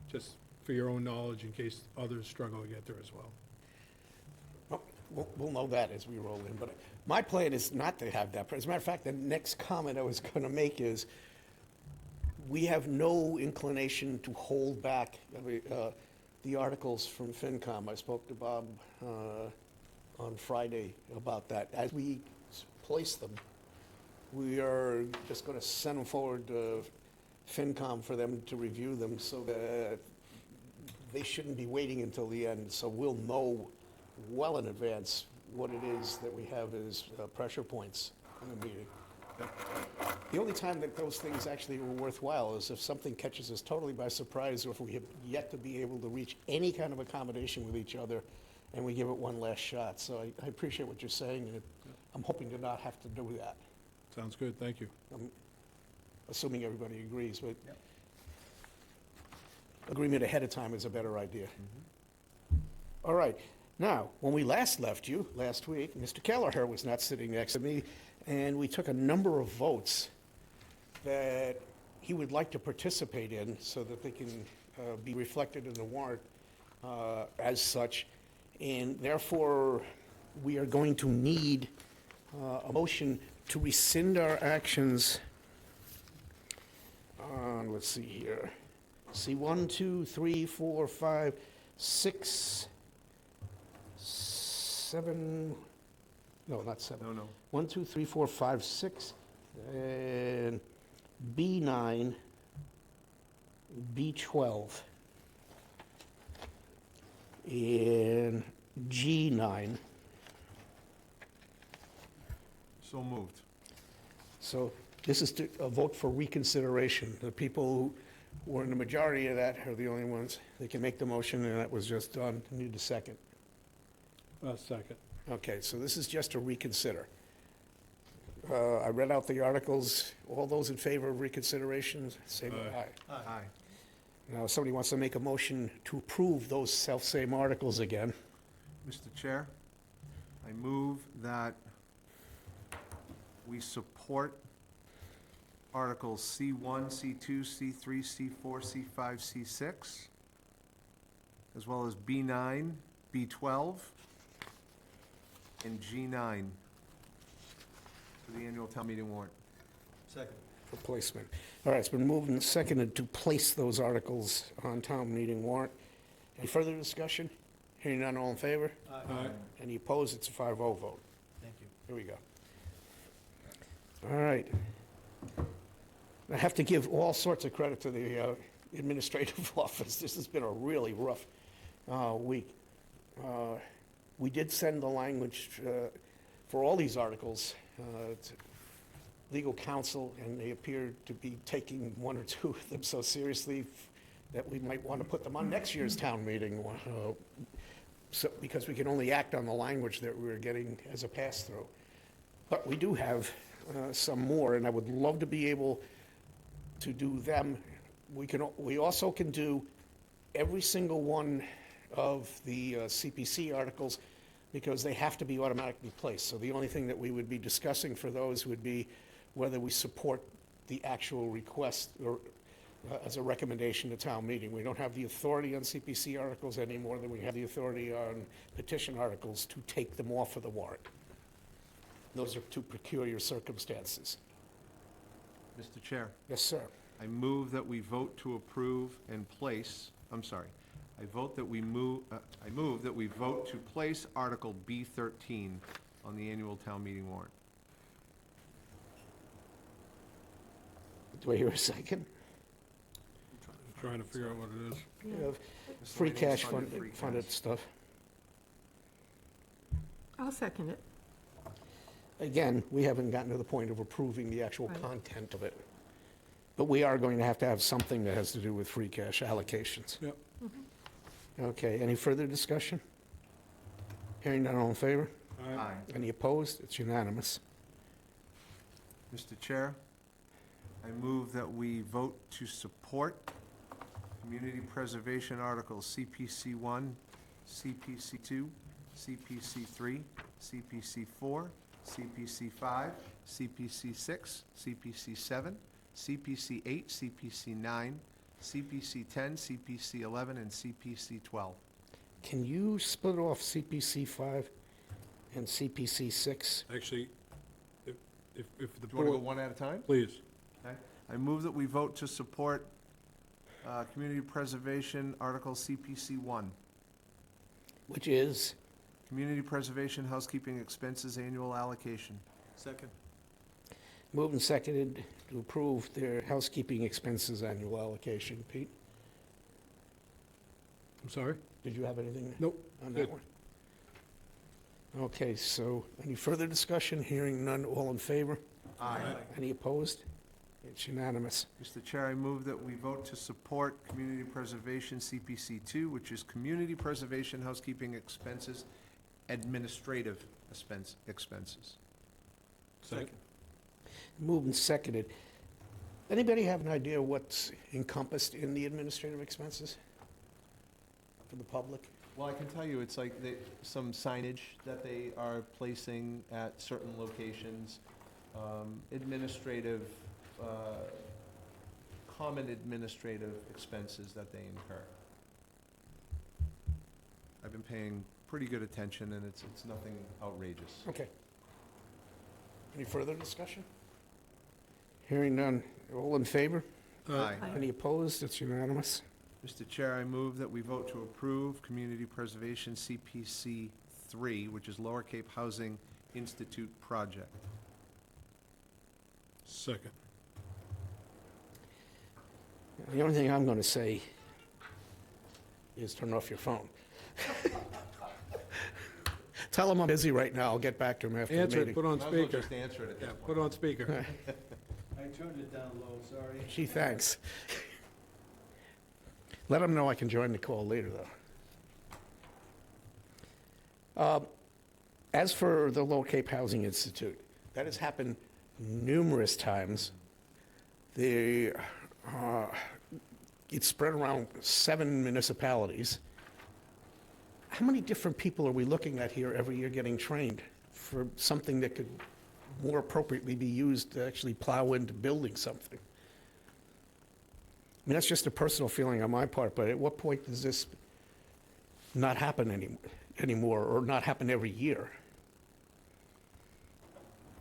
just for your own knowledge, in case others struggle to get there as well. We'll know that as we roll in, but my plan is not to have that. As a matter of fact, the next comment I was going to make is, we have no inclination to hold back the articles from FinCom. I spoke to Bob on Friday about that. As we place them, we are just going to send them forward to FinCom for them to review them, so that they shouldn't be waiting until the end. So we'll know well in advance what it is that we have as pressure points in the meeting. The only time that those things actually are worthwhile is if something catches us totally by surprise, or if we have yet to be able to reach any kind of accommodation with each other, and we give it one last shot. So I appreciate what you're saying, and I'm hoping to not have to do that. Sounds good, thank you. I'm assuming everybody agrees, but agreement ahead of time is a better idea. All right. Now, when we last left you, last week, Mr. Kelleher was not sitting next to me, and we took a number of votes that he would like to participate in so that they can be reflected in the warrant as such. And therefore, we are going to need a motion to rescind our actions on, let's see here. See, 1, 2, 3, 4, 5, 6, 7, no, not 7. No. 1, 2, 3, 4, 5, 6, and B9, B12, and G9. So moved. So this is a vote for reconsideration. The people who were in the majority of that are the only ones that can make the motion, and that was just done. Need a second. Second. Okay, so this is just to reconsider. I read out the articles. All those in favor of reconsideration, say aye. Aye. Now, if somebody wants to make a motion to approve those self-same articles again. Mr. Chair, I move that we support Articles C1, C2, C3, C4, C5, C6, as well as B9, B12, and G9 for the annual town meeting warrant. Second. For placement. All right, it's been moved and seconded to place those articles on town meeting warrant. Any further discussion? Hearing none, all in favor? Aye. Any opposed? It's a 5-0 vote. Thank you. Here we go. All right. I have to give all sorts of credit to the administrative office. This has been a really rough week. We did send the language for all these articles to legal counsel, and they appear to be taking one or two of them so seriously that we might want to put them on next year's town meeting, because we can only act on the language that we're getting as a pass-through. But we do have some more, and I would love to be able to do them. We also can do every single one of the CPC articles, because they have to be automatically placed. So the only thing that we would be discussing for those would be whether we support the actual request or as a recommendation to town meeting. We don't have the authority on CPC articles any more than we have the authority on petition articles to take them off of the warrant. Those are two peculiar circumstances. Mr. Chair, Yes, sir. I move that we vote to approve and place, I move that we vote to place Article B13 on the annual town meeting warrant. Do I hear a second? I'm trying to figure out what it is. We have free cash funded stuff. I'll second it. Again, we haven't gotten to the point of approving the actual Right. content of it. But we are going to have something that has to do with free cash allocations. Yep. Okay, any further discussion? Hearing none, all in favor? Aye. Any opposed? It's unanimous. Mr. Chair, I move that we vote to support Community Preservation Articles CPC 1, CPC 2, CPC 3, CPC 4, CPC 5, CPC 6, CPC 7, CPC 8, CPC 9, CPC 10, CPC 11, and CPC 12. Can you split off CPC 5 and CPC 6? Actually, if the Do you want to go board, one at a time? please. Okay. I move that we vote to support Community Preservation Article CPC 1, Which is, Community Preservation Housekeeping Expenses Annual Allocation. Second. moved and seconded to approve their housekeeping expenses annual allocation. Pete, I'm sorry? did you have anything Nope. on that Good. one? Okay, so any further discussion? Hearing none, all in favor? Aye. Any opposed? It's unanimous. Mr. Chair, I move that we vote to support Community Preservation CPC 2, which is Community Preservation Housekeeping Expenses, Administrative Expenses. Second. Moved and seconded. Anybody have an idea what's encompassed in the administrative expenses for the public? Well, I can tell you, it's like some signage that they are placing at certain locations, administrative, common administrative expenses that they incur. I've been paying pretty good attention, and it's nothing outrageous. Okay. Any further discussion? Hearing none, all in favor? Aye. Any opposed? It's unanimous. Mr. Chair, I move that we vote to approve Community Preservation CPC 3, which is Lower Cape Housing Institute Project. Second. The only thing I'm going to say is turn off your phone. Tell them I'm busy right now. I'll get back to him after the Answer it, meeting. put on Might as well speaker. just answer it at Yeah, this put point. on speaker. I turned it down low, sorry. Gee, thanks. Let them know I can join the call later, though. As for the Lower Cape Housing Institute, that has happened numerous times. It's spread around 7 municipalities. How many different people are we looking at here every year getting trained for something that could more appropriately be used to actually plow into building something? I mean, that's just a personal feeling on my part, but at what point does this not happen anymore, or not happen every year?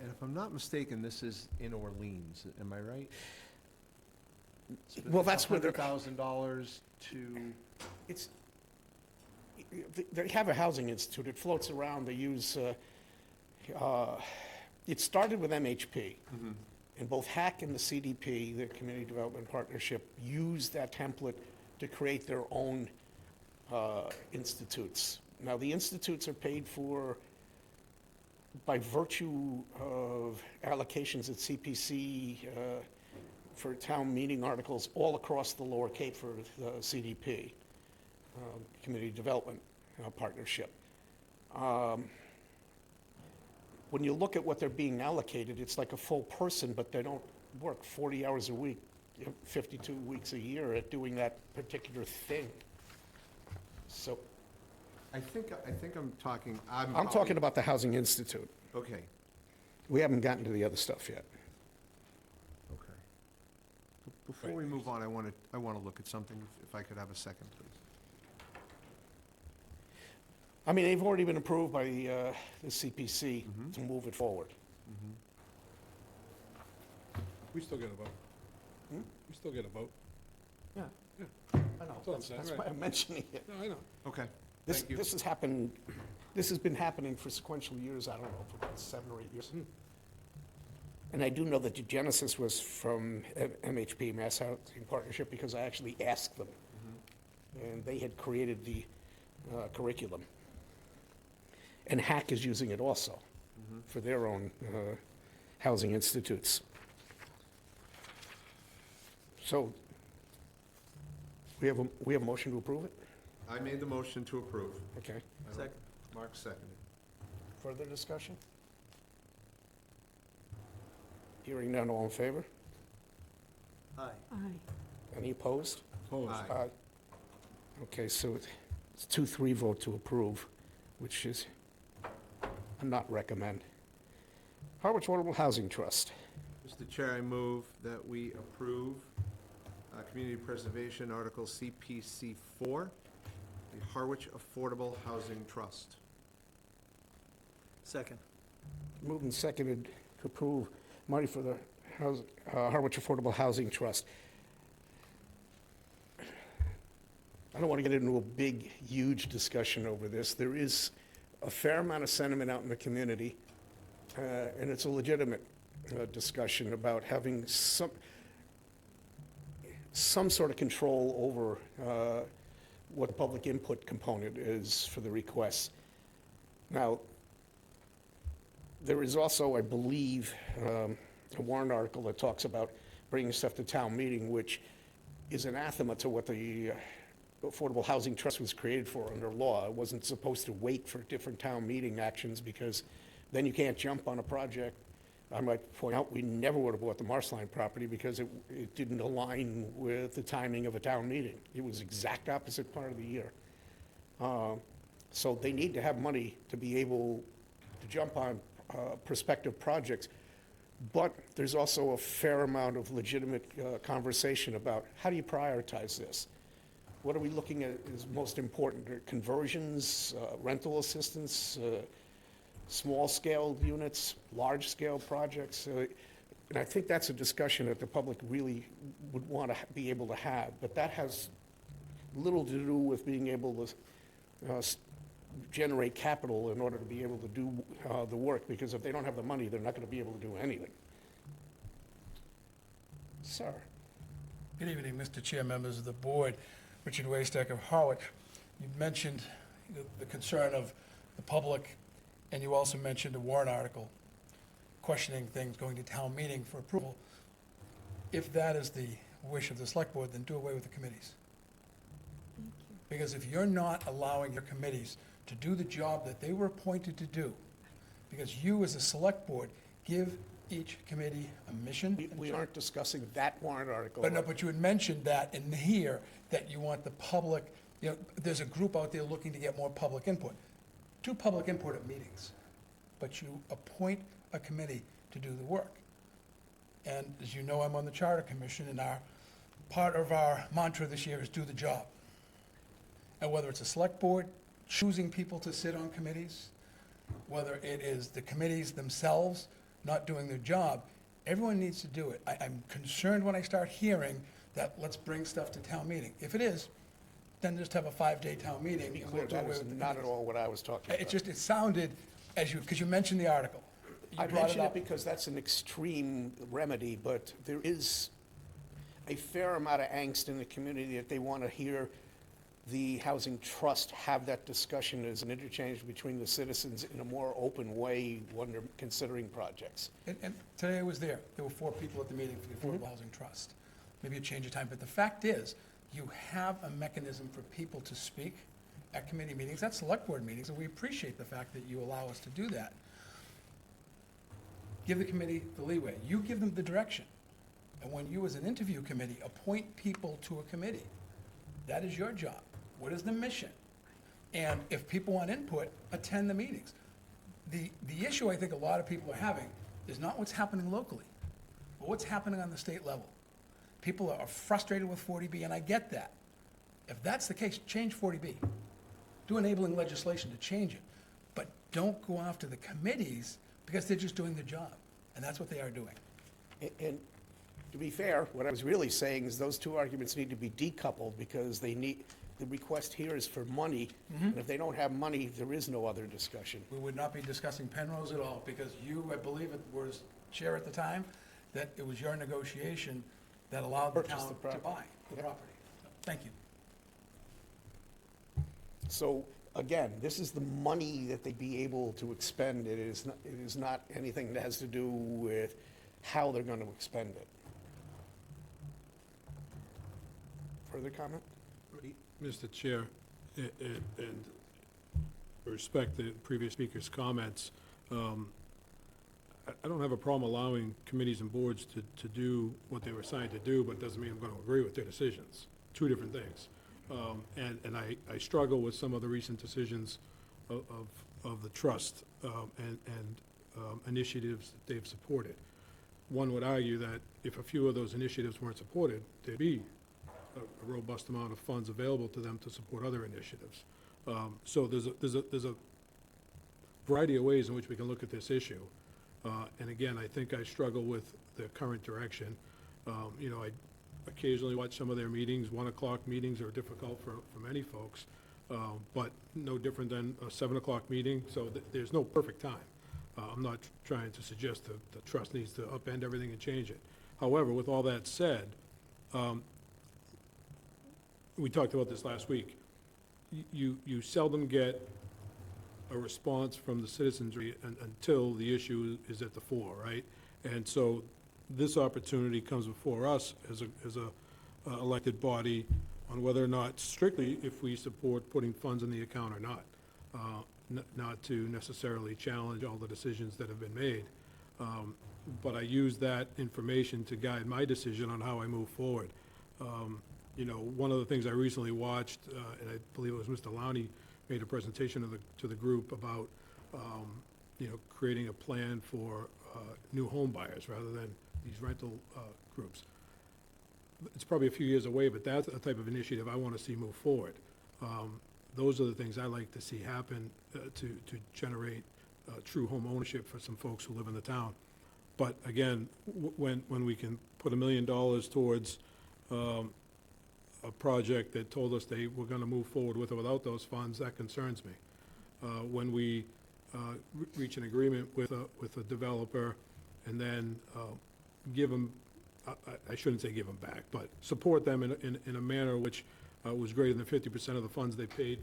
And if I'm not mistaken, this is in Orleans, am I right? Well, that's where they're- $100,000 to, It's, they have a housing institute, it floats around, they use, it started with MHP. And both HAC and the CDP, the Community Development Partnership, use that template to create their own institutes. Now, the institutes are paid for by virtue of allocations at CPC for town meeting articles all across the Lower Cape for the CDP, Community Development Partnership. When you look at what they're being allocated, it's like a full person, but they don't work 40 hours a week, 52 weeks a year at doing that particular thing. So I think I'm talking, I'm talking about the Housing Institute. Okay, We haven't gotten to the other stuff yet. okay. Before we move on, I want to look at something, if I could have a second, please. I mean, they've already been approved by the CPC to move it forward. We still get a vote. Hmm? We still get a vote. Yeah. Yeah. I know, That's what I'm saying, that's right. why I'm mentioning it. No, I know. Okay, This, thank you. this has happened, this has been happening for sequential years, I don't know, for about 7 or 8 years. And I do know that the genesis was from MHP, Mass Housing Partnership, because I actually asked them. And they had created the curriculum. And HAC is using it also for their own housing institutes. So, we have a motion to approve it? I made the motion to approve. Okay. Second. Mark seconded. Further discussion? Hearing none, all in favor? Aye. Aye. Any opposed? Opposed? Aye. Okay, so it's 2-3 vote to approve, which is a not recommend. Harwich Affordable Housing Trust. Mr. Chair, I move that we approve Community Preservation Article CPC 4, the Harwich Affordable Housing Trust. Second. Moved and seconded to approve money for the Harwich Affordable Housing Trust. I don't want to get into a big, huge discussion over this. There is a fair amount of sentiment out in the community, and it's a legitimate discussion about having some sort of control over what the public input component is for the requests. Now, there is also, I believe, a warrant article that talks about bringing stuff to town meeting, which is anathema to what the Affordable Housing Trust was created for under law. It wasn't supposed to wait for different town meeting actions, because then you can't jump on a project. I might point out, we never would have bought the Marceline property because it didn't align with the timing of a town meeting. It was exact opposite part of the year. So they need to have money to be able to jump on prospective projects. But there's also a fair amount of legitimate conversation about how do you prioritize this? What are we looking at as most important? Conversions, rental assistance, small-scale units, large-scale projects? And I think that's a discussion that the public really would want to be able to have. But that has little to do with being able to generate capital in order to be able to do the work, because if they don't have the money, they're not going to be able to do anything. Sir? Good evening, Mr. Chair, members of the board. Richard Waystack of Harwich. You mentioned the concern of the public, and you also mentioned a warrant article questioning things going to town meeting for approval. If that is the wish of the select board, then do away with the committees. Because if you're not allowing your committees to do the job that they were appointed to do, because you as a select board give each committee a mission. We aren't discussing that warrant article. But no, but you had mentioned that in here, that you want the public, there's a group out there looking to get more public input. Do public input at meetings, but you appoint a committee to do the work. And as you know, I'm on the Charter Commission, and part of our mantra this year is do the job. And whether it's a select board choosing people to sit on committees, whether it is the committees themselves not doing their job, everyone needs to do it. I'm concerned when I start hearing that let's bring stuff to town meeting. If it is, then just have a 5-day town meeting. To be and clear, we'll do that away is with the not at committees. all what I was talking about. It sounded, because you mentioned the article. You I brought mentioned it up. because that's an extreme remedy, but there is a fair amount of angst in the community that they want to hear the Housing Trust have that discussion as an interchange between the citizens in a more open way when they're considering projects. And today I was there. There were 4 people at the meeting for the Mm-hmm. Affordable Housing Trust. Maybe a change of time, but the fact is, you have a mechanism for people to speak at committee meetings, at select board meetings, and we appreciate the fact that you allow us to do that. Give the committee the leeway. You give them the direction. And when you, as an interview committee, appoint people to a committee, that is your job. What is the mission? And if people want input, attend the meetings. The issue I think a lot of people are having is not what's happening locally, but what's happening on the state level. People are frustrated with 40B, and I get that. If that's the case, change 40B. Do enabling legislation to change it. But don't go after the committees, because they're just doing their job, and that's what they are doing. And to be fair, what I was really saying is those two arguments need to be decoupled, because the request here is for money, and if they don't have money, there is no other discussion. We would not be discussing Penrose at all, because you, I believe it was chair at the time, that it was your negotiation that allowed the Purchase town the to property. buy the Yep. property. Thank you. So, again, this is the money that they'd be able to expend. It is not anything that has to do with how they're going to expend it. Further comment? Mr. Chair, and respect the previous speaker's comments, I don't have a problem allowing committees and boards to do what they were assigned to do, but it doesn't mean I'm going to agree with their decisions. Two different things. And I struggle with some of the recent decisions of the trust and initiatives that they've supported. One would argue that if a few of those initiatives weren't supported, there'd be a robust amount of funds available to them to support other initiatives. So there's a variety of ways in which we can look at this issue. And again, I think I struggle with the current direction. You know, I occasionally watch some of their meetings. 1 o'clock meetings are difficult for many folks, but no different than a 7 o'clock meeting, so there's no perfect time. I'm not trying to suggest that the trust needs to upend everything and change it. However, with all that said, we talked about this last week. You seldom get a response from the citizenry until the issue is at the fore, right? And so this opportunity comes before us as a elected body on whether or not, strictly if we support putting funds in the account or not. Not to necessarily challenge all the decisions that have been made. But I use that information to guide my decision on how I move forward. You know, one of the things I recently watched, and I believe it was Mr. Lowney, made a presentation to the group about, you know, creating a plan for new home buyers rather than these rental groups. It's probably a few years away, but that's a type of initiative I want to see move forward. Those are the things I like to see happen to generate true home ownership for some folks who live in the town. But again, when we can put $1 million towards a project that told us they were going to move forward with or without those funds, that concerns me. When we reach an agreement with a developer and then give them, I shouldn't say give them back, but support them in a manner which was greater than 50% of the funds they paid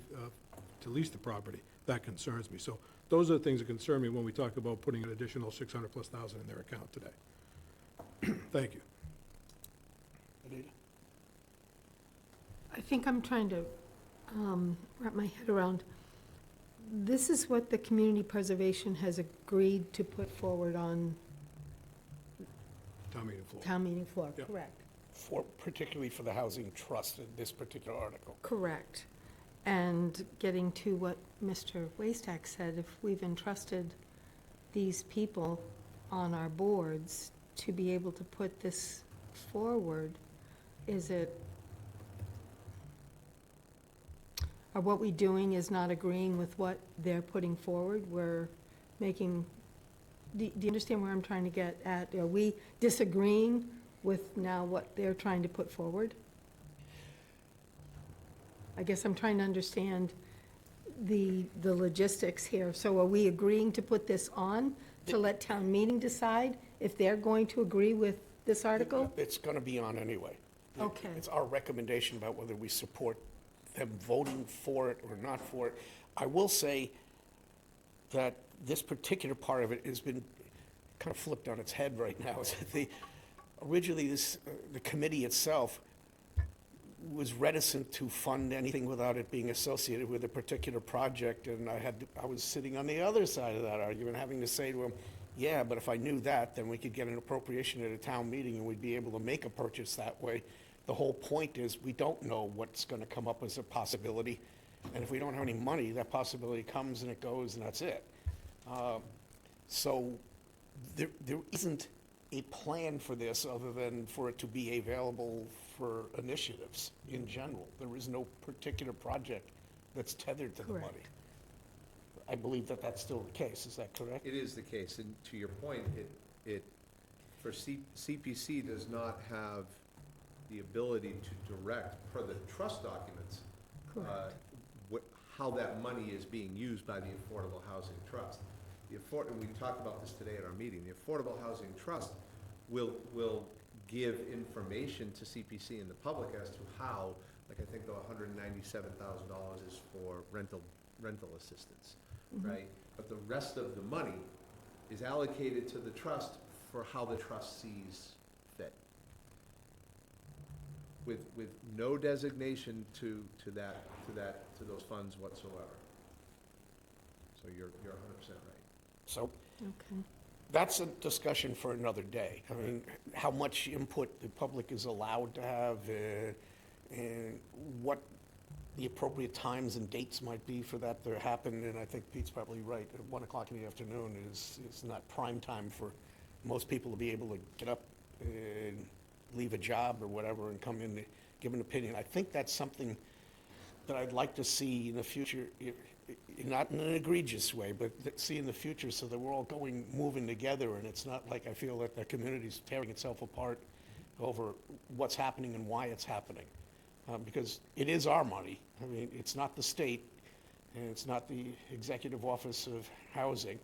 to lease the property, that concerns me. So those are the things that concern me when we talk about putting an additional 600+ thousand in their account today. Thank you. Anita? I think I'm trying to wrap my head around. This is what the community preservation has agreed to put forward on Town meeting floor. town meeting floor, Yep. correct? Particularly for the housing trust in this particular article. Correct. And getting to what Mr. Wastack said, if we've entrusted these people on our boards to be able to put this forward, are what we're doing is not agreeing with what they're putting forward? We're making, do you understand where I'm trying to get at? Are we disagreeing with now what they're trying to put forward? I guess I'm trying to understand the logistics here. So are we agreeing to put this on to let town meeting decide if they're going to agree with this article? It's going to be on anyway. Okay. It's our recommendation about whether we support them voting for it or not for it. I will say that this particular part of it has been kind of flipped on its head right now. Originally, the committee itself was reticent to fund anything without it being associated with a particular project, and I was sitting on the other side of that argument, having to say to them, yeah, but if I knew that, then we could get an appropriation at a town meeting and we'd be able to make a purchase that way. The whole point is we don't know what's going to come up as a possibility, and if we don't have any money, that possibility comes and it goes and that's it. So there isn't a plan for this other than for it to be available for initiatives in general. There is no particular project that's tethered to the money. Correct. I believe that that's still the case. Is that correct? It is the case, and to your point, CPC does not have the ability to direct, per the trust documents, Correct. how that money is being used by the Affordable Housing Trust. And we talked about this today at our meeting, the Affordable Housing Trust will give information to CPC and the public as to how, like I think the $197,000 is for rental assistance, right? But the rest of the money is allocated to the trust for how the trust sees fit, with no designation to those funds whatsoever. So you're 100% right. So Okay. That's a discussion for another day. I mean, how much input the public is allowed to have, and what the appropriate times and dates might be for that to happen. And I think Pete's probably right. At 1 o'clock in the afternoon is not prime time for most people to be able to get up and leave a job or whatever and come in to give an opinion. I think that's something that I'd like to see in the future, not in an egregious way, but see in the future so that we're all moving together, and it's not like I feel that the community's tearing itself apart over what's happening and why it's happening. Because it is our money. I mean, it's not the state, and it's not the Executive Office of Housing.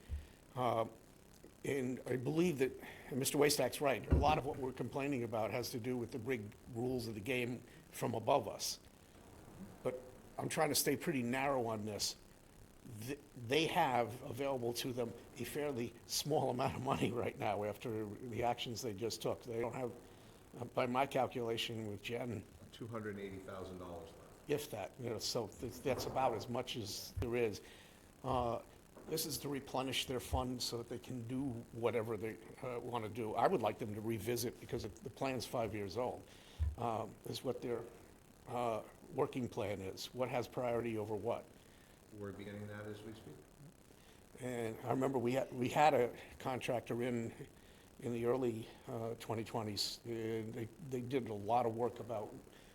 And I believe that, and Mr. Wastack's right, a lot of what we're complaining about has to do with the big rules of the game from above us. But I'm trying to stay pretty narrow on this. They have available to them a fairly small amount of money right now after the actions they just took. They don't have, by my calculation with Jen, $280,000 left. if that, so that's about as much as there is. This is to replenish their funds so that they can do whatever they want to do. I would like them to revisit, because the plan's 5 years old, is what their working plan is. What has priority over what? We're beginning that as we speak. And I remember we had a contractor in the early 2020s. They did a lot of work about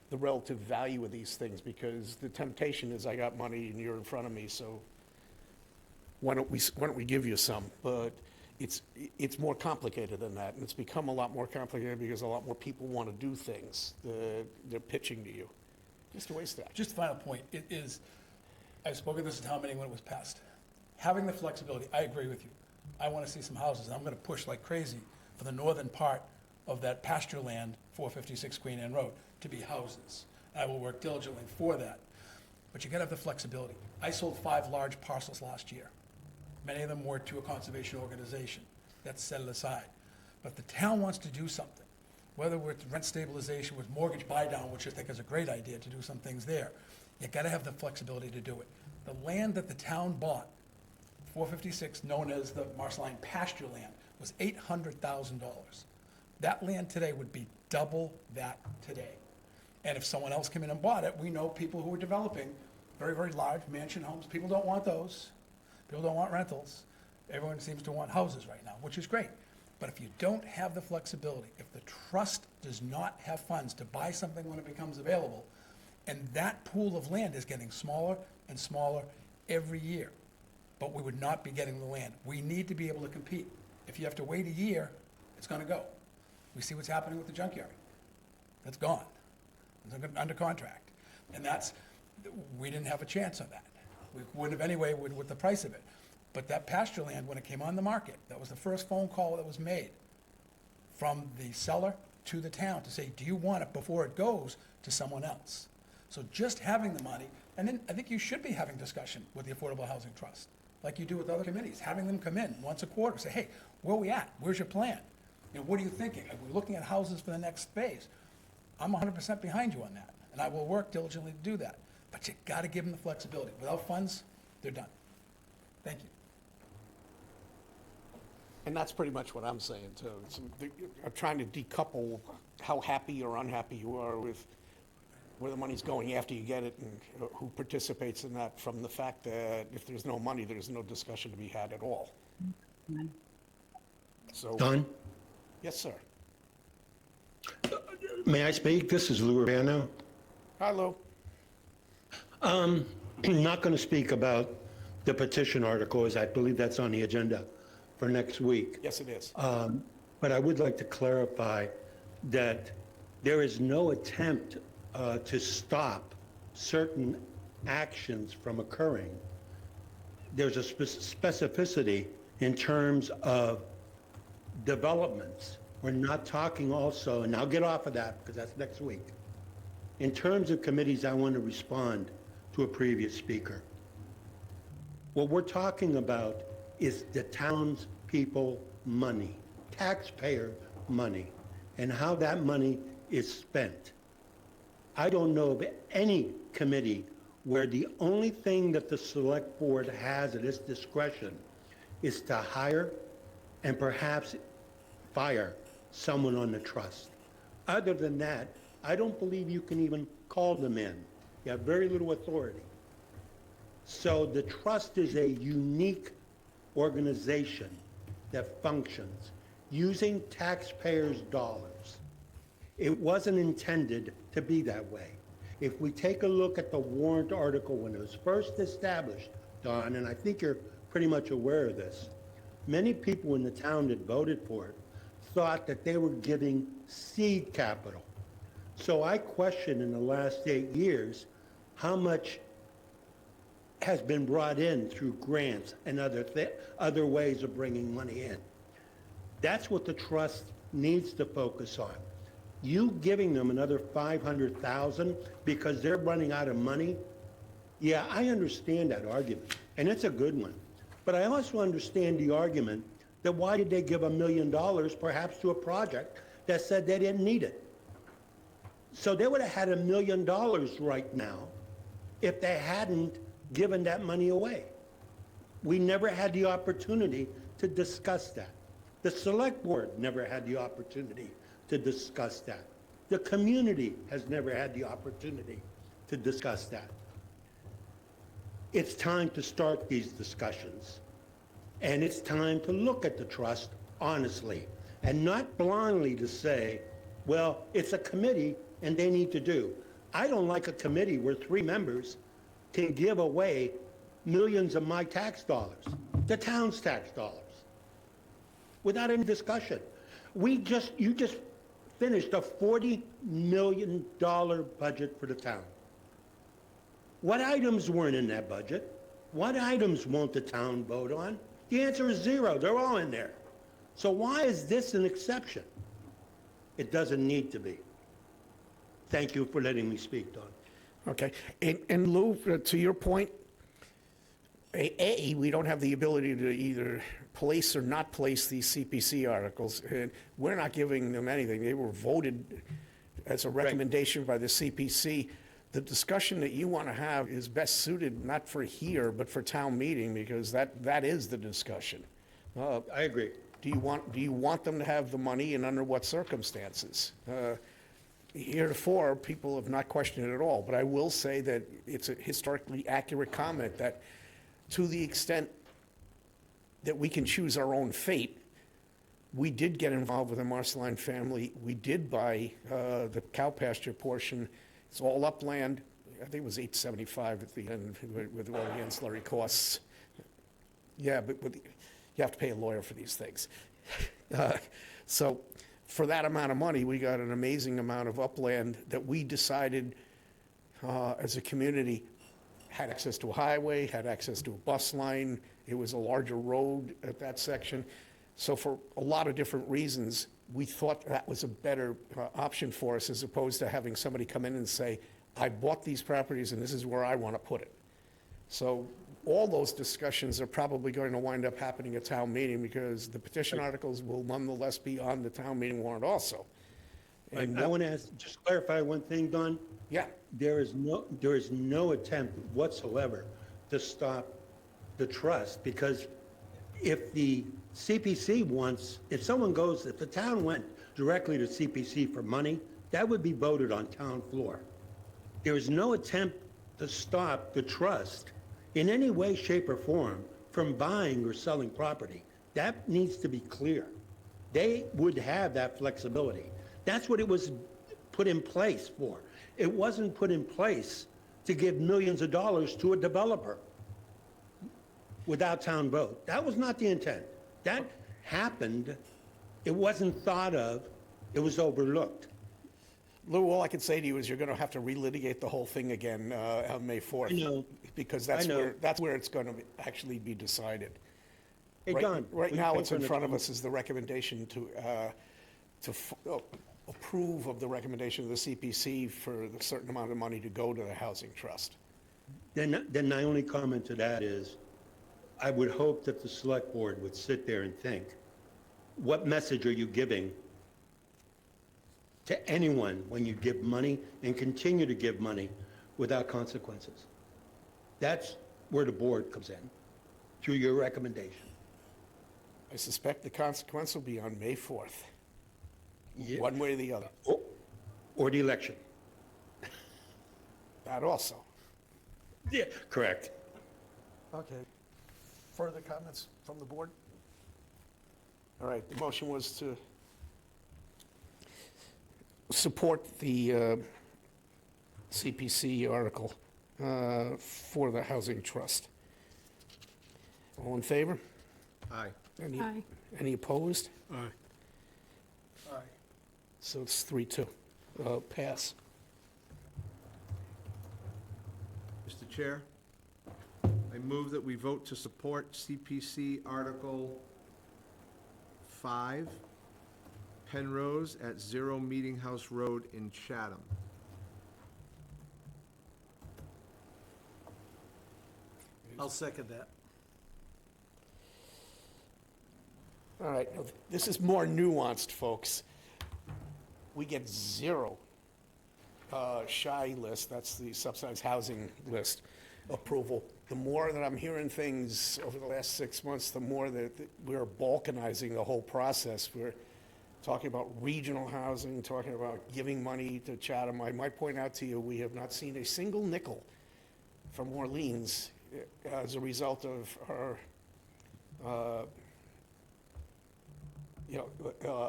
the relative value of these things, because the temptation is, I got money and you're in front of me, so why don't we give you some? But it's more complicated than that, and it's become a lot more complicated because a lot more people want to do things. They're pitching to you. Mr. Wastack. Just a final point, it is, I've spoken this at town meeting when it was passed. Having the flexibility, I agree with you. I want to see some houses, and I'm going to push like crazy for the northern part of that pasture land, 456 Queen Anne Road, to be houses. I will work diligently for that. But you got to have the flexibility. I sold 5 large parcels last year. Many of them were to a conservation organization. That's set it aside. But if the town wants to do something, whether with rent stabilization, with mortgage buy-down, which I think is a great idea to do some things there, you got to have the flexibility to do it. The land that the town bought, 456, known as the Marceline pasture land, was $800,000. That land today would be double that today. And if someone else came in and bought it, we know people who are developing very, very large mansion homes. People don't want those. People don't want rentals. Everyone seems to want houses right now, which is great. But if you don't have the flexibility, if the trust does not have funds to buy something when it becomes available, and that pool of land is getting smaller and smaller every year, but we would not be getting the land. We need to be able to compete. If you have to wait a year, it's going to go. We see what's happening with the junkyard. That's gone. It's under contract. And we didn't have a chance on that. We wouldn't have anyway with the price of it. But that pasture land, when it came on the market, that was the first phone call that was made from the seller to the town to say, do you want it before it goes to someone else? So just having the money, and then I think you should be having discussion with the Affordable Housing Trust, like you do with other committees, having them come in once a quarter, say, hey, where are we at? Where's your plan? What are you thinking? Are we looking at houses for the next phase? I'm 100% behind you on that, and I will work diligently to do that. But you got to give them the flexibility. Without funds, they're done. Thank you. And that's pretty much what I'm saying, too. I'm trying to decouple how happy or unhappy you are with where the money's going after you get it, and who participates in that, from the fact that if there's no money, there's no discussion to be had at all. So, Don, yes, sir. may I speak? This is Lou Urbano. Hi, Lou. I'm not going to speak about the petition article, as I believe that's on the agenda for next week. Yes, it is. But I would like to clarify that there is no attempt to stop certain actions from occurring. There's a specificity in terms of developments. We're not talking also, and I'll get off of that because that's next week. In terms of committees, I want to respond to a previous speaker. What we're talking about is the townspeople money, taxpayer money, and how that money is spent. I don't know of any committee where the only thing that the select board has at its discretion is to hire and perhaps fire someone on the trust. Other than that, I don't believe you can even call them in. You have very little authority. So the trust is a unique organization that functions using taxpayers' dollars. It wasn't intended to be that way. If we take a look at the warrant article when it was first established, Don, and I think you're pretty much aware of this, many people in the town that voted for it thought that they were giving seed capital. So I question in the last 8 years how much has been brought in through grants and other ways of bringing money in. That's what the trust needs to focus on. You giving them another $500,000 because they're running out of money, yeah, I understand that argument, and it's a good one. But I also understand the argument that why did they give $1 million perhaps to a project that said they didn't need it? So they would have had $1 million right now if they hadn't given that money away. We never had the opportunity to discuss that. The select board never had the opportunity to discuss that. The community has never had the opportunity to discuss that. It's time to start these discussions. And it's time to look at the trust honestly and not blindly to say, well, it's a committee and they need to do. I don't like a committee where 3 members can give away millions of my tax dollars, the town's tax dollars, without any discussion. You just finished a $40 million budget for the town. What items weren't in that budget? What items won't the town vote on? The answer is 0. They're all in there. So why is this an exception? It doesn't need to be. Thank you for letting me speak, Don. Okay. And Lou, to your point, we don't have the ability to either place or not place these CPC articles. And we're not giving them anything. They were voted as a recommendation by the CPC. The discussion that you want to have is best suited not for here, but for town meeting, because that is the discussion. I agree. Do you want them to have the money, and under what circumstances? Heretofore, people have not questioned it at all, but I will say that it's a historically accurate comment that to the extent that we can choose our own fate, we did get involved with the Marceline family. We did buy the cow pasture portion. It's all upland. I think it was $875 at the end with all the ancillary costs. Yeah, but you have to pay a lawyer for these things. So for that amount of money, we got an amazing amount of upland that we decided as a community had access to a highway, had access to a bus line. It was a larger road at that section. So for a lot of different reasons, we thought that was a better option for us as opposed to having somebody come in and say, I bought these properties and this is where I want to put it. So all those discussions are probably going to wind up happening at town meeting because the petition articles will nonetheless be on the town meeting warrant also. And I want to just clarify one thing, Don. yeah, There is no attempt whatsoever to stop the trust, because if the CPC wants, if the town went directly to CPC for money, that would be voted on town floor. There is no attempt to stop the trust in any way, shape, or form from buying or selling property. That needs to be clear. They would have that flexibility. That's what it was put in place for. It wasn't put in place to give millions of dollars to a developer without town vote. That was not the intent. That happened. It wasn't thought of. It was overlooked. Lou, all I can say to you is you're going to have to relitigate the whole thing again on May 4th. I know. Because that's I know. where it's going to actually be decided. Hey, Right- Don. Right will you now, pay what's for in an front of attorney? us is the recommendation to approve of the recommendation of the CPC for a certain amount of money to go to the housing trust. Then my only comment to that is, I would hope that the select board would sit there and think, what message are you giving to anyone when you give money and continue to give money without consequences? That's where the board comes in, through your recommendation. I suspect the consequence will be on May 4th, Yeah. one way or the other. Or the election. That also. Yeah, correct. Okay. Further comments from the board? All right, the motion was to support the CPC article for the Housing Trust. All in favor? Aye. Aye. Any opposed? Aye. So it's 3-2. Pass. Mr. Chair, I move that we vote to support CPC Article 5, Penrose at 0 Meeting House Road in Chatham. I'll second that. All right, now, this is more nuanced, folks. We get 0 shy list, that's the subsidized housing list approval. The more that I'm hearing things over the last 6 months, the more that we're balkanizing the whole process. We're talking about regional housing, talking about giving money to Chatham. I might point out to you, we have not seen a single nickel from Orleans as a result of our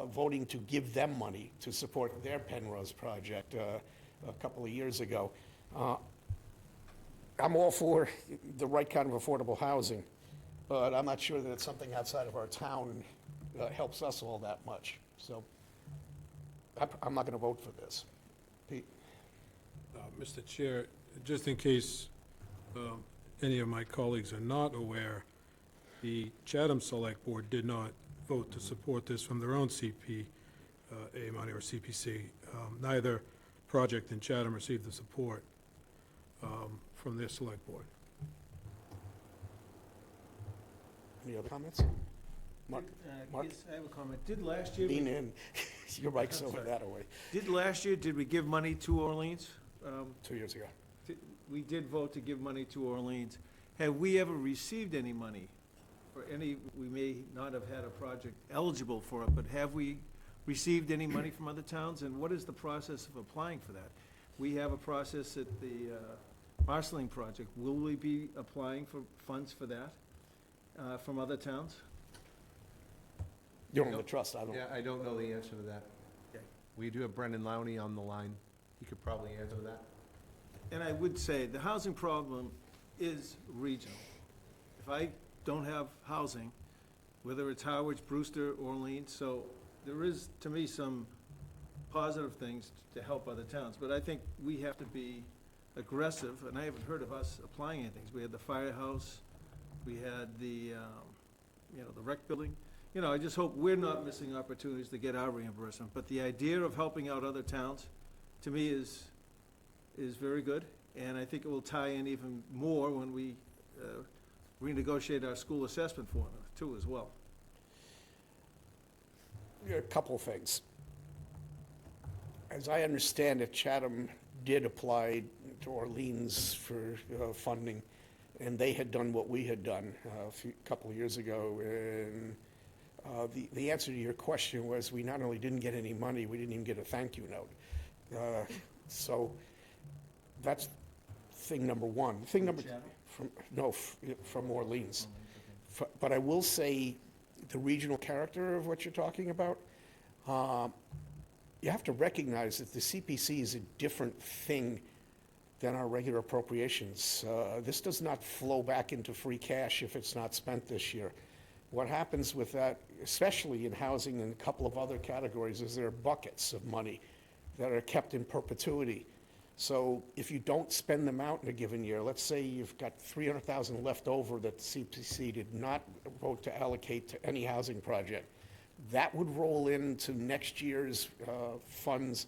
voting to give them money to support their Penrose project a couple of years ago. I'm all for the right kind of affordable housing, but I'm not sure that it's something outside of our town helps us all that much. So I'm not going to vote for this. Pete? Mr. Chair, just in case any of my colleagues are not aware, the Chatham Select Board did not vote to support this from their own CPA money or CPC. Neither project in Chatham received the support from their Select Board. Any other comments? Mark? Mark? Yes, I have a comment. Did last year, Lean in. Your mic's I'm over sorry. that away. did we give money to Orleans? 2 years ago. We did vote to give money to Orleans. Have we ever received any money? Or any, we may not have had a project eligible for it, but have we received any money from other towns? And what is the process of applying for that? We have a process at the Marsling project. Will we be applying for funds for that from other towns? You're on the trust, I don't. Yeah, I don't know the answer to that. Okay. We do have Brendan Lowney on the line. He could probably answer that. And I would say, the housing problem is regional. If I don't have housing, whether it's Harwich, Brewster, Orleans, so there is, to me, some positive things to help other towns. But I think we have to be aggressive, and I haven't heard of us applying anything. We had the firehouse, we had the, the rec building. I just hope we're not missing opportunities to get our reimbursement. But the idea of helping out other towns, to me, is very good. And I think it will tie in even more when we renegotiate our school assessment formula, too, as well. A couple of things. As I understand it, Chatham did apply to Orleans for funding, and they had done what we had done a couple of years ago. And the answer to your question was we not only didn't get any money, we didn't even get a thank you note. So that's thing number one. Thing number from Orleans. But I will say the regional character of what you're talking about, you have to recognize that the CPC is a different thing than our regular appropriations. This does not flow back into free cash if it's not spent this year. What happens with that, especially in housing and a couple of other categories, is there are buckets of money that are kept in perpetuity. So if you don't spend them out in a given year, let's say you've got $300,000 left over that the CPC did not vote to allocate to any housing project, that would roll into next year's funds,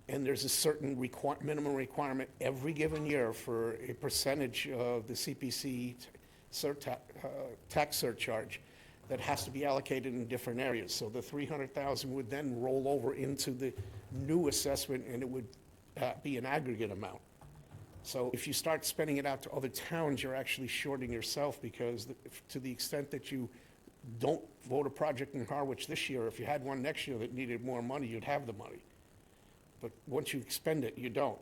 and there's a certain minimum requirement every given year for a percentage of the CPC tax surcharge that has to be allocated in different areas. So the $300,000 would then roll over into the new assessment, and it would be an aggregate amount. So if you start spending it out to other towns, you're actually shorting yourself, because to the extent that you don't vote a project in Harwich this year. If you had one next year that needed more money, you'd have the money. But once you expend it, you don't.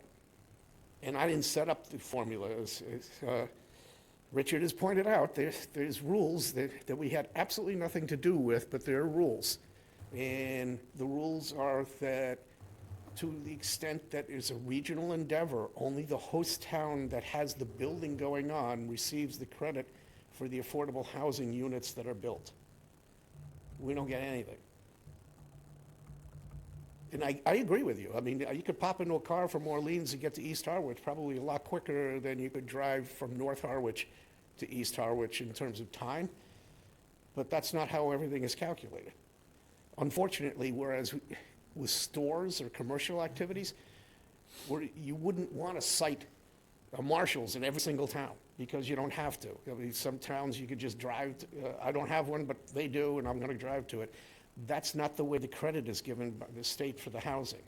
And I didn't set up the formula. Richard has pointed out, there's rules that we had absolutely nothing to do with, but there are rules. And the rules are that to the extent that it's a regional endeavor, only the host town that has the building going on receives the credit for the affordable housing units that are built. We don't get anything. And I agree with you. I mean, you could pop into a car from Orleans and get to East Harwich probably a lot quicker than you could drive from North Harwich to East Harwich in terms of time, but that's not how everything is calculated. Unfortunately, whereas with stores or commercial activities, where you wouldn't want to cite a Marshall's in every single town, because you don't have to. I mean, some towns you could just drive, I don't have one, but they do, and I'm going to drive to it. That's not the way the credit is given by the state for the housing.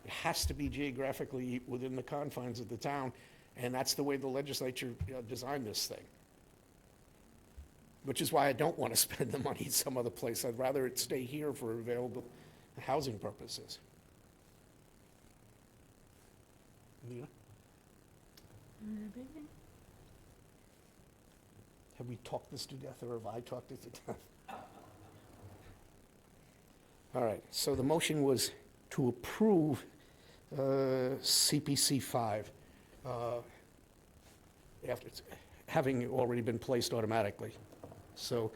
It has to be geographically within the confines of the town, and that's the way the legislature designed this thing. Which is why I don't want to spend the money some other place. I'd rather it stay here for available housing purposes. Nina? Have we talked this to death, or have I talked it to death? All right, so the motion was to approve CPC 5, after having already been placed automatically. So,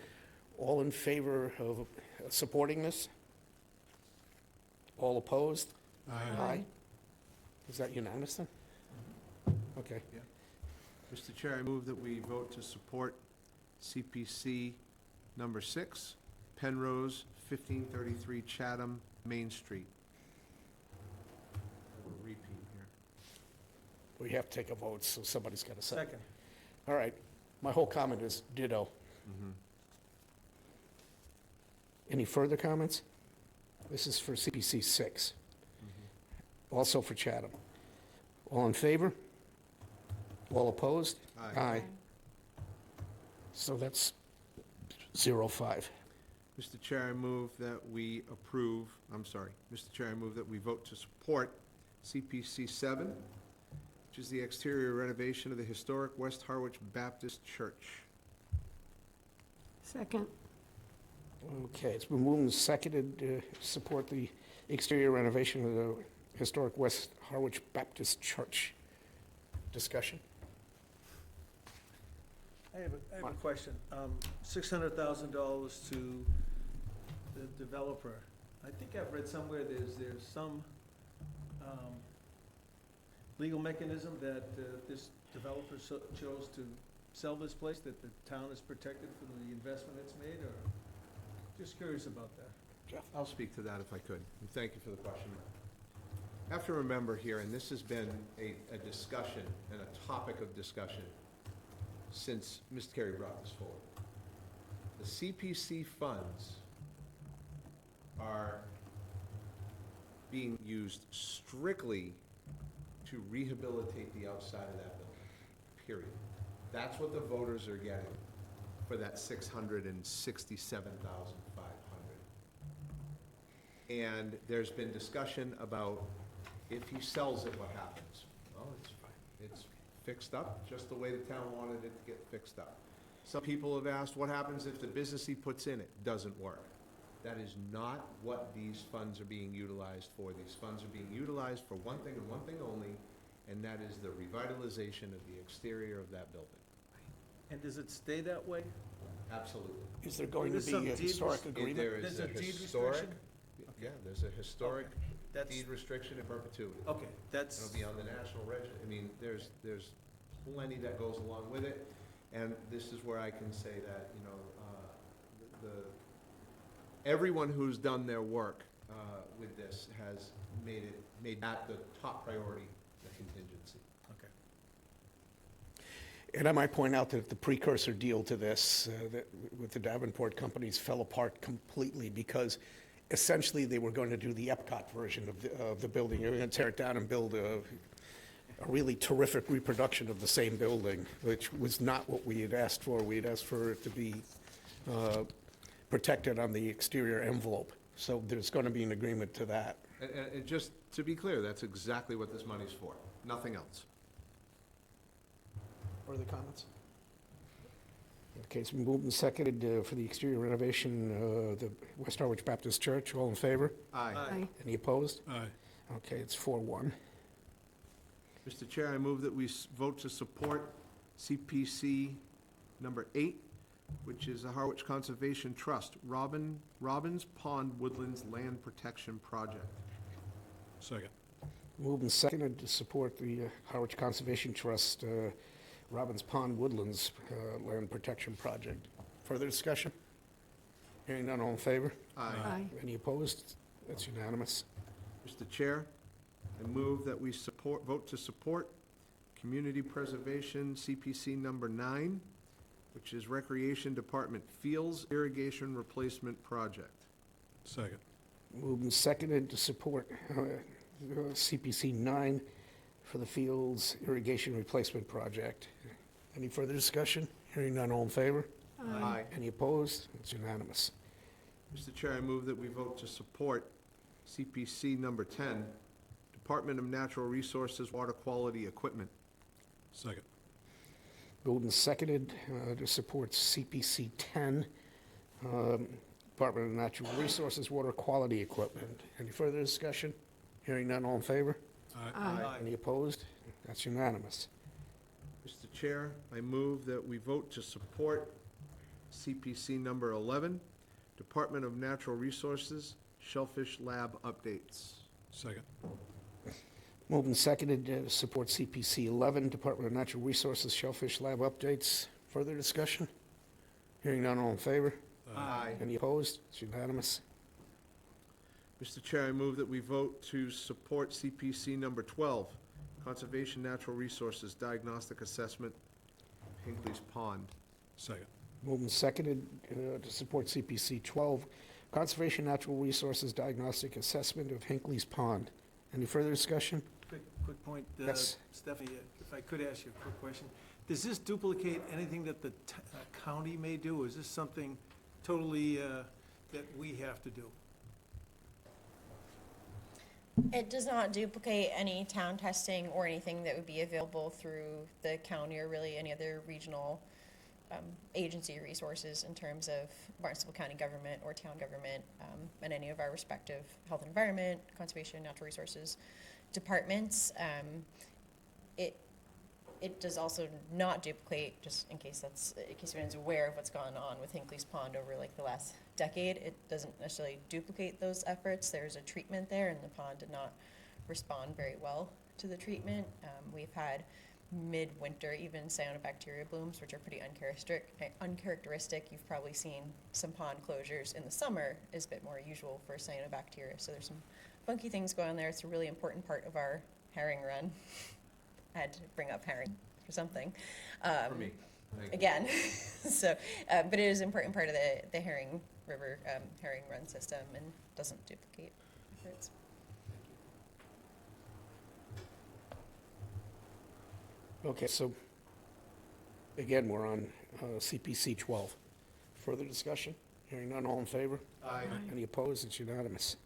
all in favor of supporting this? All opposed? Aye. Is that unanimous then? Okay. Mr. Chair, I move that we vote to support CPC number 6, Penrose, 1533 Chatham, Main Street. I will repeat here. We have to take a vote, so somebody's got to second. Second. All right, my whole comment is ditto. Any further comments? This is for CPC 6. Also for Chatham. All in favor? All opposed? Aye. So that's 0-5. Mr. Chair, I move that we approve, Mr. Chair, I move that we vote to support CPC 7, which is the exterior renovation of the historic West Harwich Baptist Church. Second. Okay, it's been moved and seconded to support the exterior renovation of the historic West Harwich Baptist Church. Discussion? I have a question. $600,000 to the developer. I think I've read somewhere there's some legal mechanism that this developer chose to sell this place, that the town is protected for the investment it's made, or just curious about that. Jeff? I'll speak to that if I could, and thank you for the question. I have to remember here, and this has been a discussion and a topic of discussion since Mr. Carey brought this forward. The CPC funds are being used strictly to rehabilitate the outside of that building, period. That's what the voters are getting for that $667,500. And there's been discussion about if he sells it, what happens? Well, it's fine. It's fixed up just the way the town wanted it to get fixed up. Some people have asked, what happens if the business he puts in it doesn't work? That is not what these funds are being utilized for. These funds are being utilized for one thing and one thing only, and that is the revitalization of the exterior of that building. And does it stay that way? Absolutely. Is there going to There's some be a deed historic res- agreement? There is There's a a deed historic, restriction? yeah, there's a historic That's, deed restriction in perpetuity. okay, that's, It'll be on the national register. I mean, there's plenty that goes along with it. And this is where I can say that, you know, everyone who's done their work with this has made that the top priority, the contingency. okay. And I might point out that the precursor deal to this, that with the Davenport companies, fell apart completely because essentially they were going to do the Epcot version of the building. They were going to tear it down and build a really terrific reproduction of the same building, which was not what we had asked for. We had asked for it to be protected on the exterior envelope. So there's going to be an agreement to that. And just to be clear, that's exactly what this money's for, nothing else. Further comments? Okay, it's been moved and seconded for the exterior renovation, the West Harwich Baptist Church. All in favor? Aye. Aye. Any opposed? Aye. Okay, it's 4-1. Mr. Chair, I move that we vote to support CPC number 8, which is the Harwich Conservation Trust, Robbins Pond Woodlands Land Protection Project. Second. Moved and seconded to support the Harwich Conservation Trust, Robbins Pond Woodlands Land Protection Project. Further discussion? Hearing none, all in favor? Aye. Any opposed? That's unanimous. Mr. Chair, I move that we vote to support Community Preservation CPC number 9, which is Recreation Department Fields Irrigation Replacement Project. Second. Moved and seconded to support CPC 9 for the Fields Irrigation Replacement Project. Any further discussion? Hearing none, all in favor? Aye. Any opposed? It's unanimous. Mr. Chair, I move that we vote to support CPC number 10, Department of Natural Resources Water Quality Equipment. Second. Moved and seconded to support CPC 10, Department of Natural Resources Water Quality Equipment. Any further discussion? Hearing none, all in favor? Aye. Any opposed? That's unanimous. Mr. Chair, I move that we vote to support CPC number 11, Department of Natural Resources Shellfish Lab updates. Second. Moved and seconded to support CPC 11, Department of Natural Resources Shellfish Lab updates. Further discussion? Hearing none, all in favor? Aye. Any opposed? It's unanimous. Mr. Chair, I move that we vote to support CPC number 12, Conservation Natural Resources Diagnostic Assessment, Hinckley's Pond. Second. Moved and seconded to support CPC 12, Conservation Natural Resources Diagnostic Assessment of Hinckley's Pond. Any further discussion? Quick point. Yes. Stephanie, if I could ask you a quick question. Does this duplicate anything that the county may do? Is this something totally that we have to do? It does not duplicate any town testing or anything that would be available through the county or really any other regional agency resources in terms of Barnstable County government or town government, and any of our respective health and environment, conservation, natural resources departments. It does also not duplicate, just in case anyone's aware of what's gone on with Hinckley's Pond over like the last decade. It doesn't necessarily duplicate those efforts. There's a treatment there, and the pond did not respond very well to the treatment. We've had midwinter even cyanobacteria blooms, which are pretty uncharacteristic. You've probably seen some pond closures in the summer is a bit more usual for cyanobacteria. So there's some funky things going on there. It's a really important part of our herring run. I had to bring up herring or something. For me. Thank you. Again, so, but it is an important part of the herring river, herring run system and doesn't duplicate efforts. Okay, so again, we're on CPC 12. Further discussion? Hearing none, all in favor? Aye. Any opposed? It's unanimous.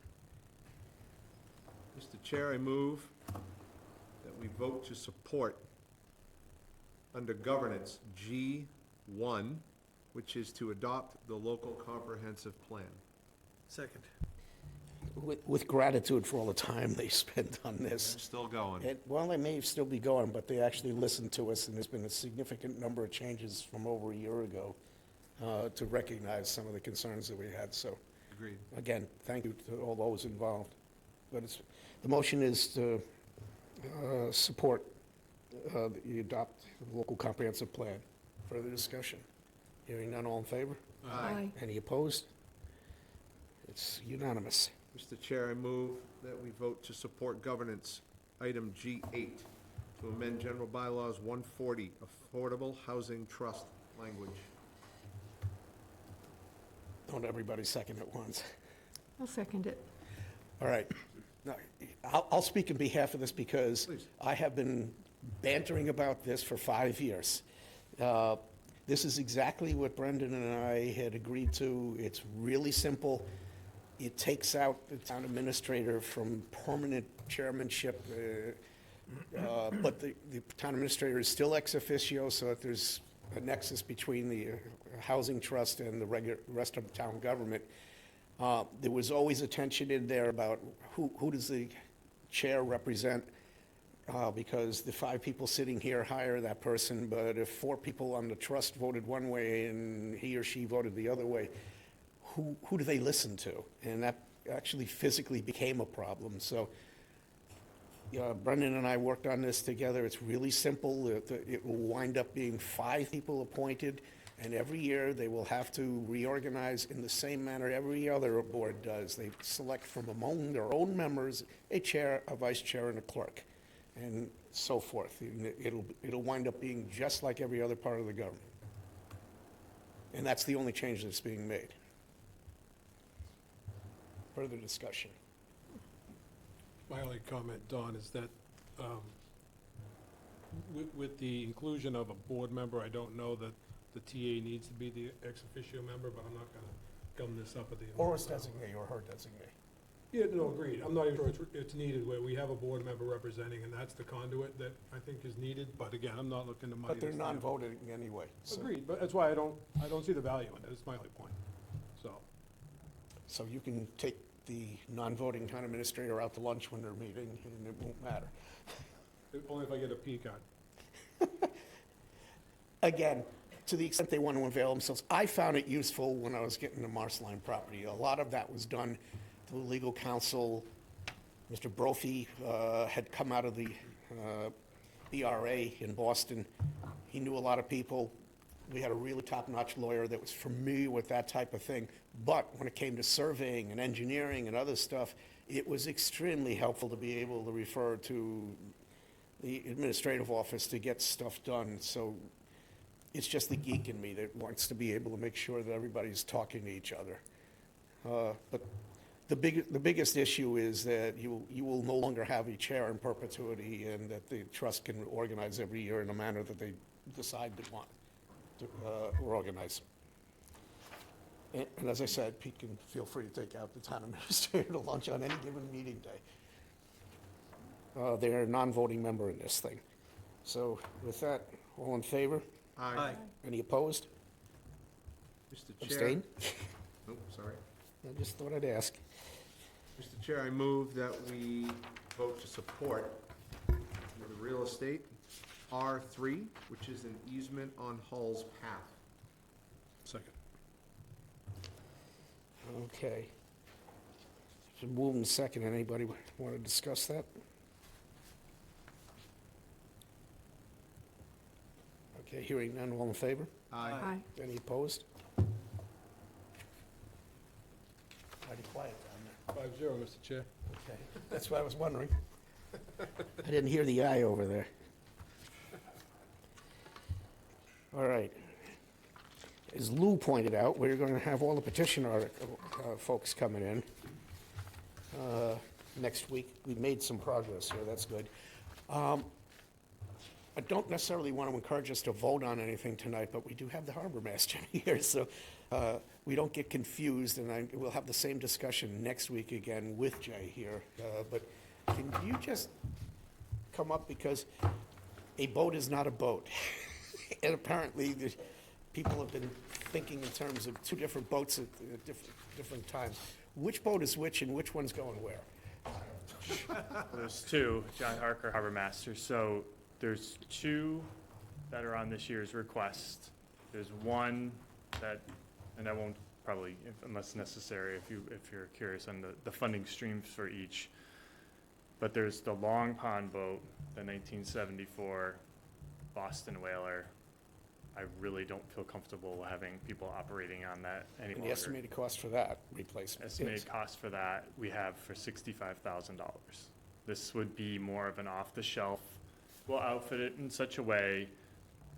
Mr. Chair, I move that we vote to support under governance G1, which is to adopt the local comprehensive plan. Second. With gratitude for all the time they spent on this. Still going. Well, they may still be going, but they actually listened to us, and there's been a significant number of changes from over a year ago to recognize some of the concerns that we had. So, Agreed. again, thank you to all those involved. But the motion is to support you adopt the local comprehensive plan. Further discussion? Hearing none, all in favor? Aye. Any opposed? It's unanimous. Mr. Chair, I move that we vote to support governance item G8 to amend general bylaws 140, affordable housing trust language. Don't everybody second at once. I'll second it. All right. Now, I'll speak in behalf of this because Please. I have been bantering about this for 5 years. This is exactly what Brendan and I had agreed to. It's really simple. It takes out the town administrator from permanent chairmanship, but the town administrator is still ex officio, so that there's a nexus between the housing trust and the rest of the town government. There was always a tension in there about who does the chair represent, because the 5 people sitting here hire that person, but if 4 people on the trust voted one way and he or she voted the other way, who do they listen to? And that actually physically became a problem. So Brendan and I worked on this together. It's really simple. It will wind up being 5 people appointed, and every year they will have to reorganize in the same manner every other board does. They select from among their own members a chair, a vice chair, and a clerk, and so forth. And it'll wind up being just like every other part of the government. And that's the only change that's being made. Further discussion. My only comment, Don, is that with the inclusion of a board member, I don't know that the TA needs to be the ex officio member, but I'm not going to gum this up at the. Or his designee, or her designee. Yeah, no, agreed. I'm not even sure it's needed where we have a board member representing, and that's the conduit that I think is needed. But again, I'm not looking to muddy But they're this down. non-voting anyway. So. Agreed, but that's why I don't see the value in it. That's my only point. So you can take the non-voting town administrator out to lunch when they're meeting, and it won't matter. Only if I get a P card. Again, to the extent they want to avail themselves, I found it useful when I was getting the Marsline property. A lot of that was done through legal counsel. Mr. Brophy had come out of the ERA in Boston. He knew a lot of people. We had a really top-notch lawyer that was familiar with that type of thing. But when it came to surveying and engineering and other stuff, it was extremely helpful to be able to refer to the administrative office to get stuff done. So it's just the geek in me that wants to be able to make sure that everybody's talking to each other. But the biggest issue is that you will no longer have a chair in perpetuity, and that the trust can organize every year in a manner that they decide they want to organize. And as I said, Pete can feel free to take out the town administrator to lunch on any given meeting day. They're a non-voting member in this thing. So with that, all in favor? Aye. Any opposed? Mr. Chair. Abstain? Nope, sorry. I just thought I'd ask. Mr. Chair, I move that we vote to support the real estate R3, which is an easement on Hull's path. Second. Okay. So move in second. Anybody want to discuss that? Okay, hearing none, all in favor? Aye. Any opposed? Mighty quiet down 5-0, Mr. Chair. there. Okay, that's what I was wondering. I didn't hear the aye over there. All right. As Lou pointed out, we're going to have all the petition folks coming in next week. We've made some progress here, that's good. I don't necessarily want to encourage us to vote on anything tonight, but we do have the harbor master here, so we don't get confused, and we'll have the same discussion next week again with Jay here. But can you just come up, because a boat is not a boat. And apparently, people have been thinking in terms of 2 different boats at different times. Which boat is which, and which one's going where? There's 2, John Harker, Harbor Master. So there's 2 that are on this year's request. There's 1 that, and I won't probably, unless necessary, if you're curious on the funding streams for each. But there's the Long Pond boat, the 1974 Boston whaler. I really don't feel comfortable having people operating on that any And longer. the estimated cost for that replacement? Estimated cost for that, we have for $65,000. This would be more of an off-the-shelf. We'll outfit it in such a way,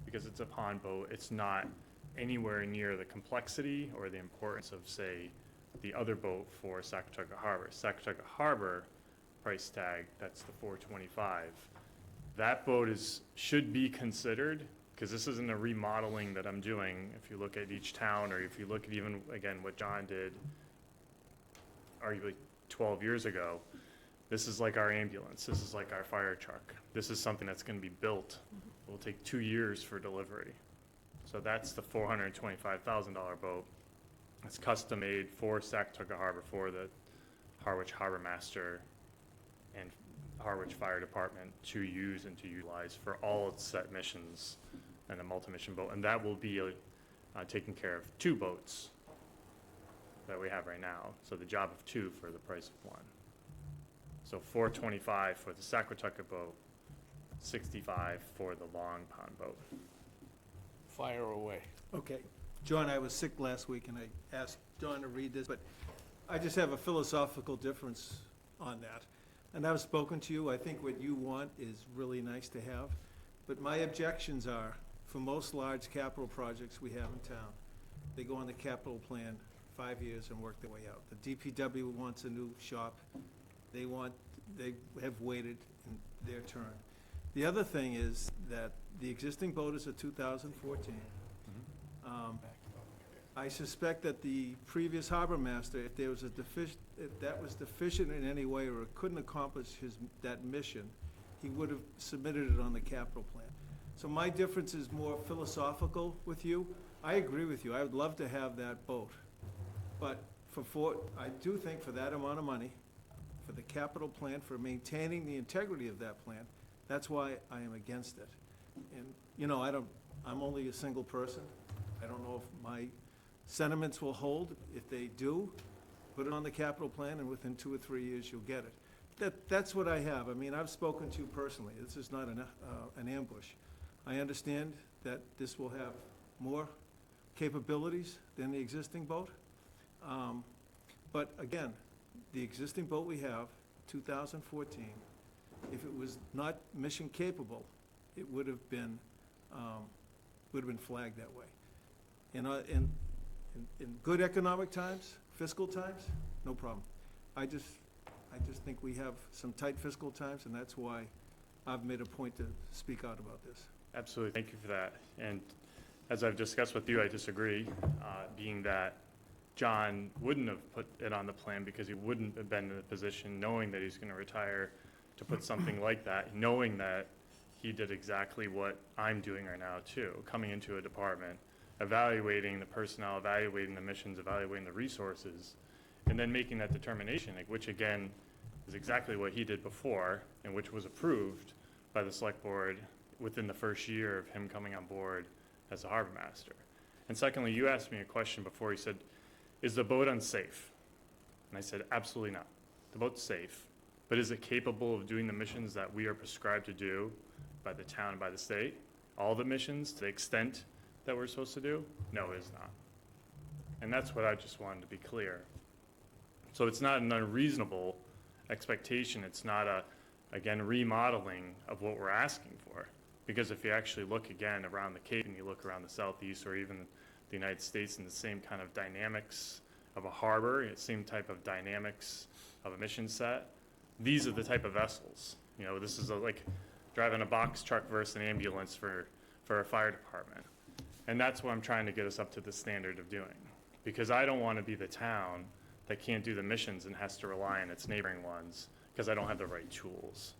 because it's a pond boat, it's not anywhere near the complexity or the importance of, say, the other boat for Sacotucket Harbor. Sacotucket Harbor price tag, that's the $425. That boat should be considered because this isn't a remodeling that I'm doing. If you look at each town, or if you look at even, again, what John did arguably 12 years ago, this is like our ambulance, this is like our fire truck. This is something that's gonna be built. It will take 2 years for delivery. So that's the $425,000 boat. It's custom made for Sackatucket Harbor, for the Harwich Harbor Master and Harwich Fire Department to use and to utilize for all its set missions and a multi-mission boat. And that will be taking care of 2 boats that we have right now. So the job of 2 for the price of 1. So $425 for the Sackatucket boat, $65 for the Long Pond boat. Fire away. Okay. John, I was sick last week, and I asked John to read this, but I just have a philosophical difference on that. And I've spoken to you, I think what you want is really nice to have, but my objections are, for most large capital projects we have in town, they go on the capital plan 5 years and work their way out. The DPW wants a new shop, they have waited in their turn. The other thing is that the existing boat is a 2014. I suspect that the previous harbor master, if there was if that was deficient in any way, or it couldn't accomplish that mission, he would have submitted it on the capital plan. So my difference is more philosophical with you. I agree with you, I would love to have that boat. But I do think for that amount of money, for the capital plan, for maintaining the integrity of that plan, that's why I am against it. And, you know, I'm only a single person. I don't know if my sentiments will hold. If they do, put it on the capital plan, and within 2 or 3 years, you'll get it. That's what I have. I mean, I've spoken to you personally. This is not an ambush. I understand that this will have more capabilities than the existing boat. But again, the existing boat we have, 2014, if it was not mission capable, it would have been flagged that way. In good economic times, fiscal times, no problem. I just think we have some tight fiscal times, and that's why I've made a point to speak out about this. Absolutely, thank you for that. And as I've discussed with you, I disagree, being that John wouldn't have put it on the plan because he wouldn't have been in a position, knowing that he's going to retire, to put something like that, knowing that he did exactly what I'm doing right now too, coming into a department, evaluating the personnel, evaluating the missions, evaluating the resources, and then making that determination, like, which again is exactly what he did before, and which was approved by the select board within the first year of him coming on board as a harbor master. And secondly, you asked me a question before. You said, is the boat unsafe? And I said, absolutely not. The boat's safe, but is it capable of doing the missions that we are prescribed to do by the town and by the state? All the missions to the extent that we're supposed to do? No, it is not. And that's what I just wanted to be clear. So it's not an unreasonable expectation. It's not again, remodeling of what we're asking for. Because if you actually look again around the Cape and you look around the Southeast or even the United States, in the same kind of dynamics of a harbor, same type of dynamics of a mission set, these are the type of vessels. You know, this is like driving a box truck versus an ambulance for a fire department. And that's what I'm trying to get us up to the standard of doing. Because I don't want to be the town that can't do the missions and has to rely on its neighboring ones because I don't have the right tools.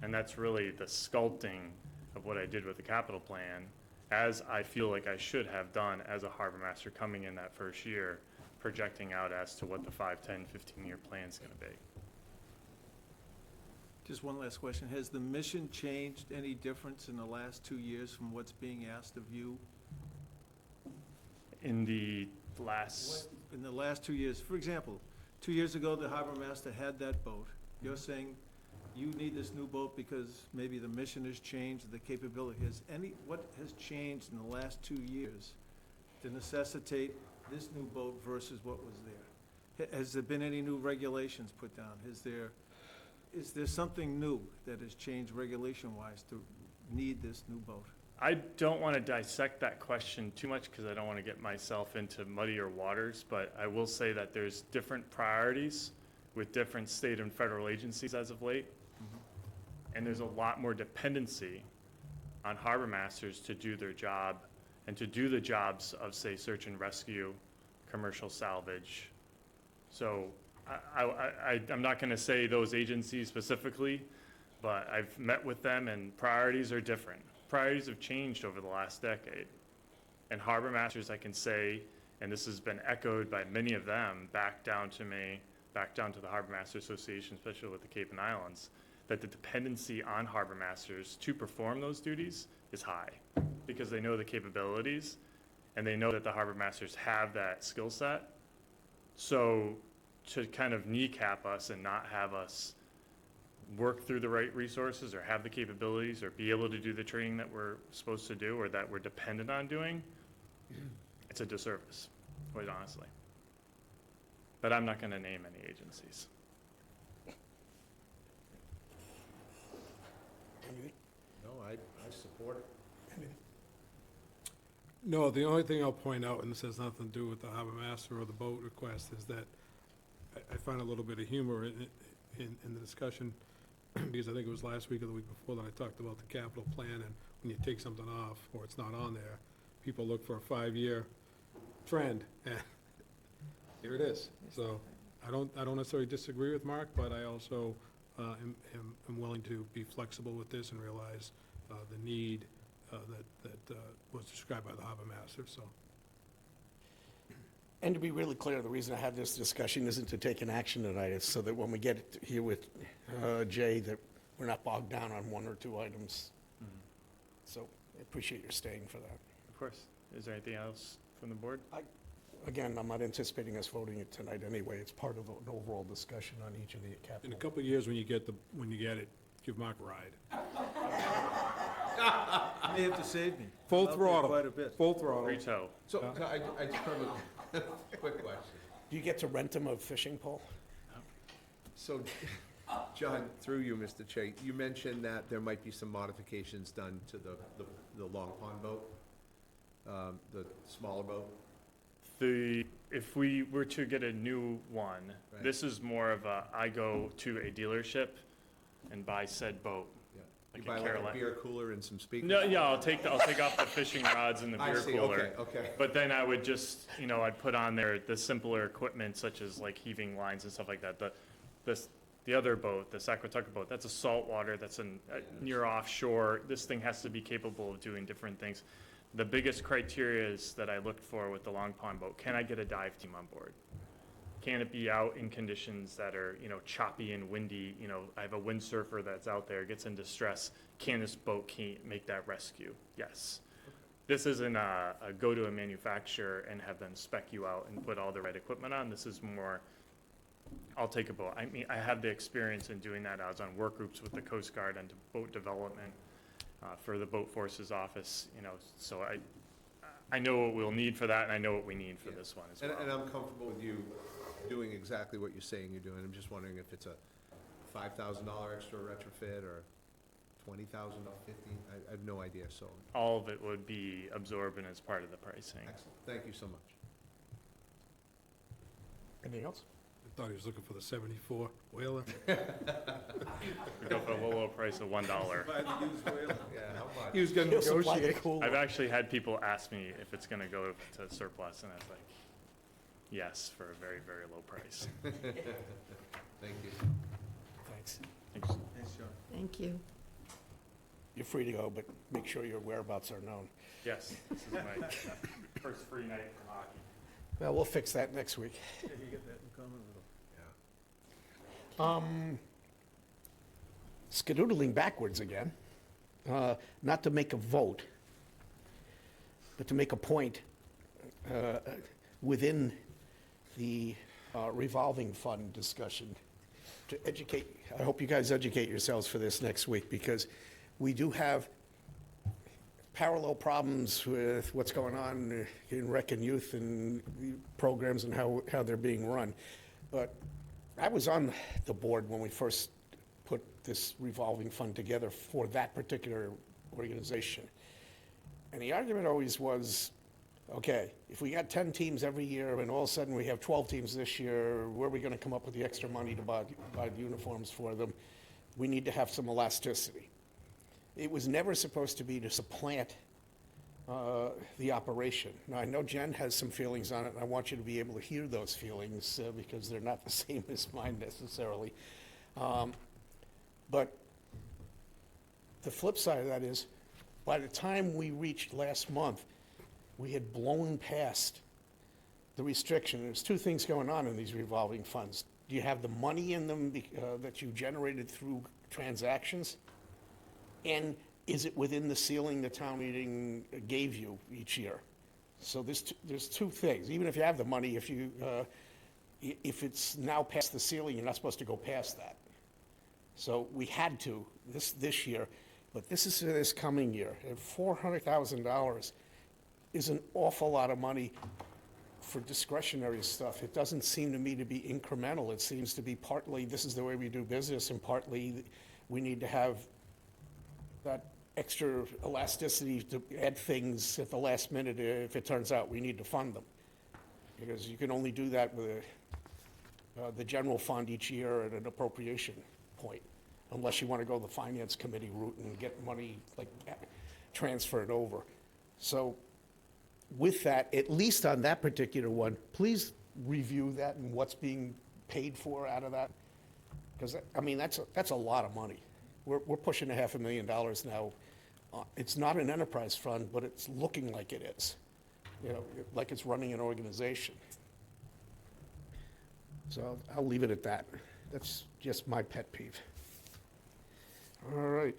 And that's really the sculpting of what I did with the capital plan, as I feel like I should have done as a harbor master coming in that first year, projecting out as to what the 5, 10, 15-year plan is going to be. Just one last question. Has the mission changed any difference in the last 2 years from what's being asked of you? In the last, In the last 2 years, for example, 2 years ago, the harbor master had that boat. You're saying you need this new boat because maybe the mission has changed, the capability. What has changed in the last 2 years to necessitate this new boat versus what was there? Has there been any new regulations put down? Is there something new that has changed regulation-wise to need this new boat? I don't want to dissect that question too much because I don't want to get myself into muddier waters, but I will say that there's different priorities with different state and federal agencies as of late. And there's a lot more dependency on harbor masters to do their job and to do the jobs of, say, search and rescue, commercial salvage. So I'm not going to say those agencies specifically, but I've met with them and priorities are different. Priorities have changed over the last decade. And harbor masters, I can say, and this has been echoed by many of them back down to me, back down to the Harbor Master Association, especially with the Cape and Islands, that the dependency on harbor masters to perform those duties is high because they know the capabilities and they know that the harbor masters have that skill set. So to kind of kneecap us and not have us work through the right resources or have the capabilities or be able to do the training that we're supposed to do or that we're dependent on doing, it's a disservice, quite honestly. But I'm not going to name any agencies. No, I support it. No, the only thing I'll point out, and this has nothing to do with the harbor master or the boat request, is that I find a little bit of humor in the discussion, because I think it was last week or the week before that I talked about the capital plan, and when you take something off or it's not on there, people look for a 5-year trend, and here it is. So I don't necessarily disagree with Mark, but I also am willing to be flexible with this and realize the need that was described by the harbor master, so. And to be really clear, the reason I have this discussion isn't to take an action tonight. It's so that when we get here with Jay, that we're not bogged down on 1 or 2 items. So I appreciate your staying for that. Of course. Is there anything else from the board? Again, I'm not anticipating us voting it tonight anyway. It's part of an overall discussion on each of the In capital. a couple of years, when you get it, give Mark a ride. You may have to save me. Full I'm out there throttle. Quite a bit. Full throttle. Retail. So I just have a quick question. Do you get to rent him a fishing pole? So, John, through you, Mr. Che, you mentioned that there might be some modifications done to the Long Pond boat, the smaller boat. If we were to get a new one, Right. this is more of I go to a dealership and buy said boat. Yeah. Like You a buy like a Carolina. beer cooler and some speakers? No, yeah, I'll take off the fishing rods and the I beer see, cooler. okay. But then I would just, I'd put on there the simpler equipment such as like heaving lines and stuff like that. The other boat, the Saquatucket boat, that's a saltwater, that's near offshore. This thing has to be capable of doing different things. The biggest criteria is that I looked for with the Long Pond boat, can I get a dive team on board? Can it be out in conditions that are, choppy and windy? I have a windsurfer that's out there, gets in distress. Can this boat make that rescue? Yes. This isn't a go to a manufacturer and have them spec you out and put all the right equipment on. This is more, I'll take a boat. I mean, I have the experience in doing that. I was on work groups with the Coast Guard and boat development for the Boat Forces Office, so I know what we'll need for that, and I know what we need for this one as well. And I'm comfortable with you doing exactly what you're saying you're doing. I'm just wondering if it's a $5,000 extra retrofit or $20,000, $15,000, I have no idea, so. All of it would be absorbed as part of the pricing. Excellent, thank you so much. Anything else? I thought he was looking for the 74 whaler. We go for a low price of $1. Buy the used whaler. Yeah, how much? He was gonna He'll supply the negotiate. cooler. I've actually had people ask me if it's gonna go to surplus, and I was like, yes, for a very, very low price. Thank you. Thanks. Thanks. Thanks, John. Thank you. You're free to go, but make sure your whereabouts are known. Yes, this is my first free night for hockey. Well, we'll fix that next week. Yeah, you get that in common with Skedoodling backwards again, not to make a vote, but to make a point within the revolving fund discussion to educate. I hope you guys educate yourselves for this next week, because we do have parallel problems with what's going on in rec and youth and the programs and how they're being run. But I was on the board when we first put this revolving fund together for that particular organization. And the argument always was, okay, if we got 10 teams every year and all of a sudden we have 12 teams this year, where are we going to come up with the extra money to buy the uniforms for them? We need to have some elasticity. It was never supposed to be to supplant the operation. Now, I know Jen has some feelings on it, and I want you to be able to hear those feelings because they're not the same as mine necessarily. But the flip side of that is, by the time we reached last month, we had blown past the restriction. There's two things going on in these revolving funds. Do you have the money in them that you generated through transactions? And is it within the ceiling the town meeting gave you each year? So there's two things. Even if you have the money, if it's now past the ceiling, you're not supposed to go past that. So we had to this year, but this is this coming year. And $400,000 is an awful lot of money for discretionary stuff. It doesn't seem to me to be incremental. It seems to be partly, this is the way we do business, and partly we need to have that extra elasticity to add things at the last minute if it turns out we need to fund them. Because you can only do that with the general fund each year at an appropriation point, unless you want to go the finance committee route and get money like transferred over. So with that, at least on that particular one, please review that and what's being paid for out of that. Because, I mean, that's a lot of money. We're pushing $500,000 now. It's not an enterprise fund, but it's looking like it is. You know, like it's running an organization. So I'll leave it at that. That's just my pet peeve. All right.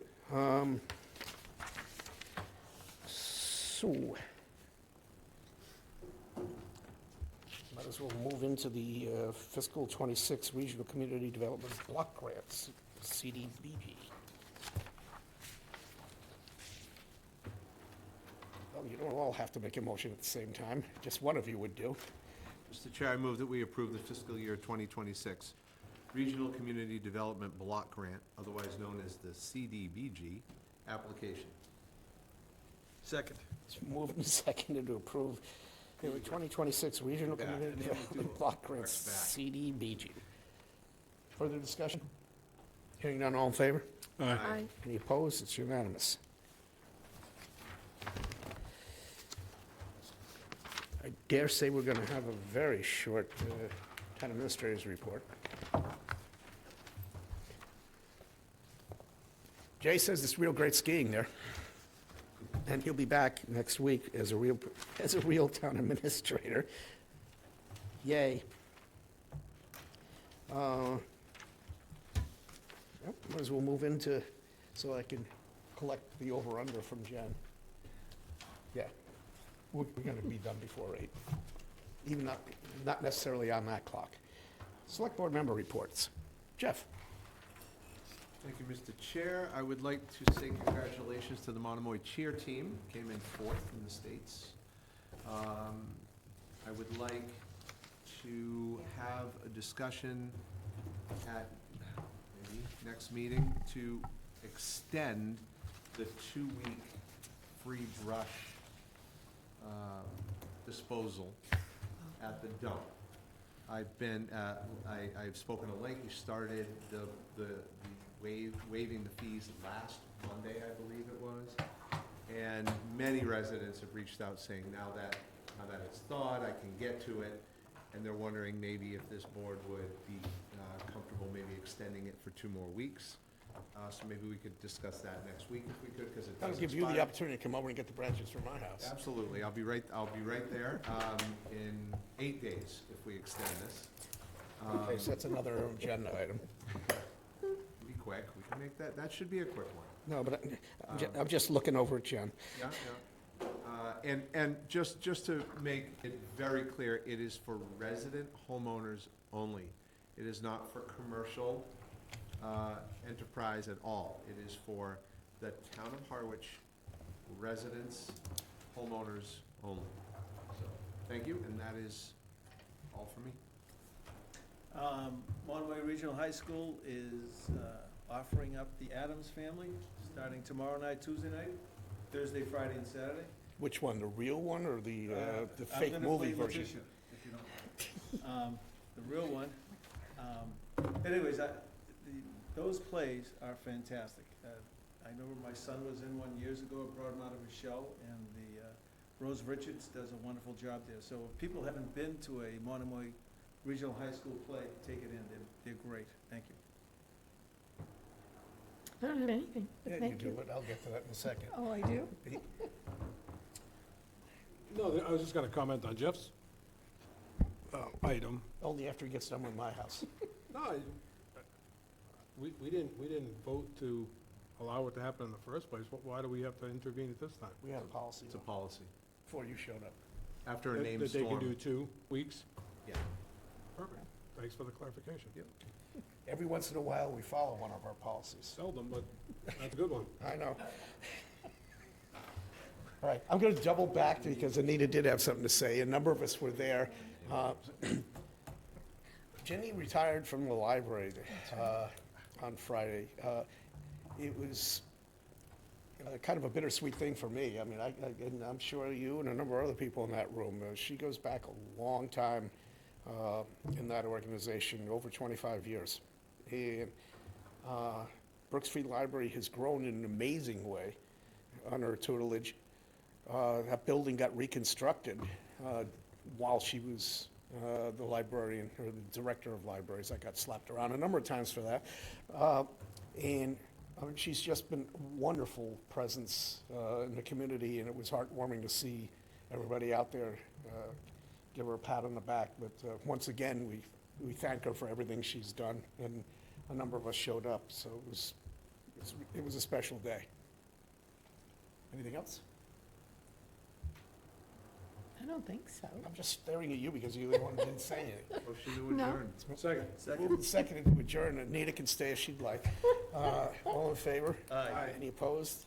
So, might as well move into the fiscal '26 Regional Community Development Block Grants, CDBG. Well, you don't all have to make a motion at the same time. Just one of you would do. Mr. Chair, I move that we approve the fiscal year 2026 Regional Community Development Block Grant, otherwise known as the CDBG, application. Second. It's moved and seconded to approve the 2026 Regional Back. Community Yeah, we'll Development do Block it. Grants, Back. CDBG. Further discussion? Hearing none, all in favor? Aye. Any opposed? It's unanimous. I dare say we're going to have a very short town administrator's report. Jay says it's real great skiing there, and he'll be back next week as a real town administrator. Yay. Yep, might as well move into, so I can collect the over-under from Jen. Yeah, we're gonna be done before 8, even not necessarily on that clock. Select Board member reports. Jeff? Thank you, Mr. Chair. I would like to say congratulations to the Monomoy cheer team, came in 4th in the States. I would like to have a discussion at maybe next meeting to extend the 2-week free brush disposal at the dump. I've spoken to Lake. He started the waiving the fees last Monday, I believe it was. And many residents have reached out saying now that it's thawed, I can get to it. And they're wondering maybe if this board would be comfortable maybe extending it for 2 more weeks. So maybe we could discuss that next week if we could, because it does That'll give you the expire. opportunity to come over and get the branches from my house. Absolutely, I'll be right there in 8 days if we extend this. Okay, so that's another agenda item. Be quick, we can make that should be a quick one. No, but I'm just looking over at Jen. Yeah, yeah. And just to make it very clear, it is for resident homeowners only. It is not for commercial enterprise at all. It is for the town of Harwich residents, homeowners only. So, thank you, and that is all for me. Monterey Regional High School is offering up the Addams Family, starting tomorrow night, Tuesday night, Thursday, Friday, and Saturday. Which one, the real one or the I'm fake gonna movie plead version? Letitia, if you don't mind. The real one. Anyways, those plays are fantastic. I know my son was in one years ago, I brought him out of a show, and Rose Richards does a wonderful job there. So if people haven't been to a Monomoy Regional High School play, take it in, they're great, thank you. I don't have anything, but Yeah, you thank do, you. but I'll get to that in a second. Oh, I do? No, I was just gonna comment on Jeff's item. Only after he gets done with my house. No, we didn't vote to allow it to happen in the first place. Why do we have to intervene at this time? We had a policy It's a policy. before you showed up. After a named That they storm. can do 2 weeks? Yeah. Perfect. Thanks for the clarification. Yep. Every once in a while, we follow one of our policies. Seldom, but that's a good one. I know. All right, I'm going to double back because Anita did have something to say. A number of us were there. Jenny retired from the library on Friday. It was kind of a bittersweet thing for me. I mean, and I'm sure you and a number of other people in that room. She goes back a long time in that organization, over 25 years. And Brooks Street Library has grown in an amazing way under her tutelage. That building got reconstructed while she was the librarian, or the director of libraries. I got slapped around a number of times for that. And I mean, she's just been a wonderful presence in the community, and it was heartwarming to see everybody out there give her a pat on the back. But once again, we thank her for everything she's done, and a number of us showed up, so it was a special day. Anything else? I don't think so. I'm just staring at you because you're the one who didn't say anything. Motion to No. adjourn. Second. Moved and seconded to adjourn. Anita can stay if she'd like. All in favor? Aye. Any opposed?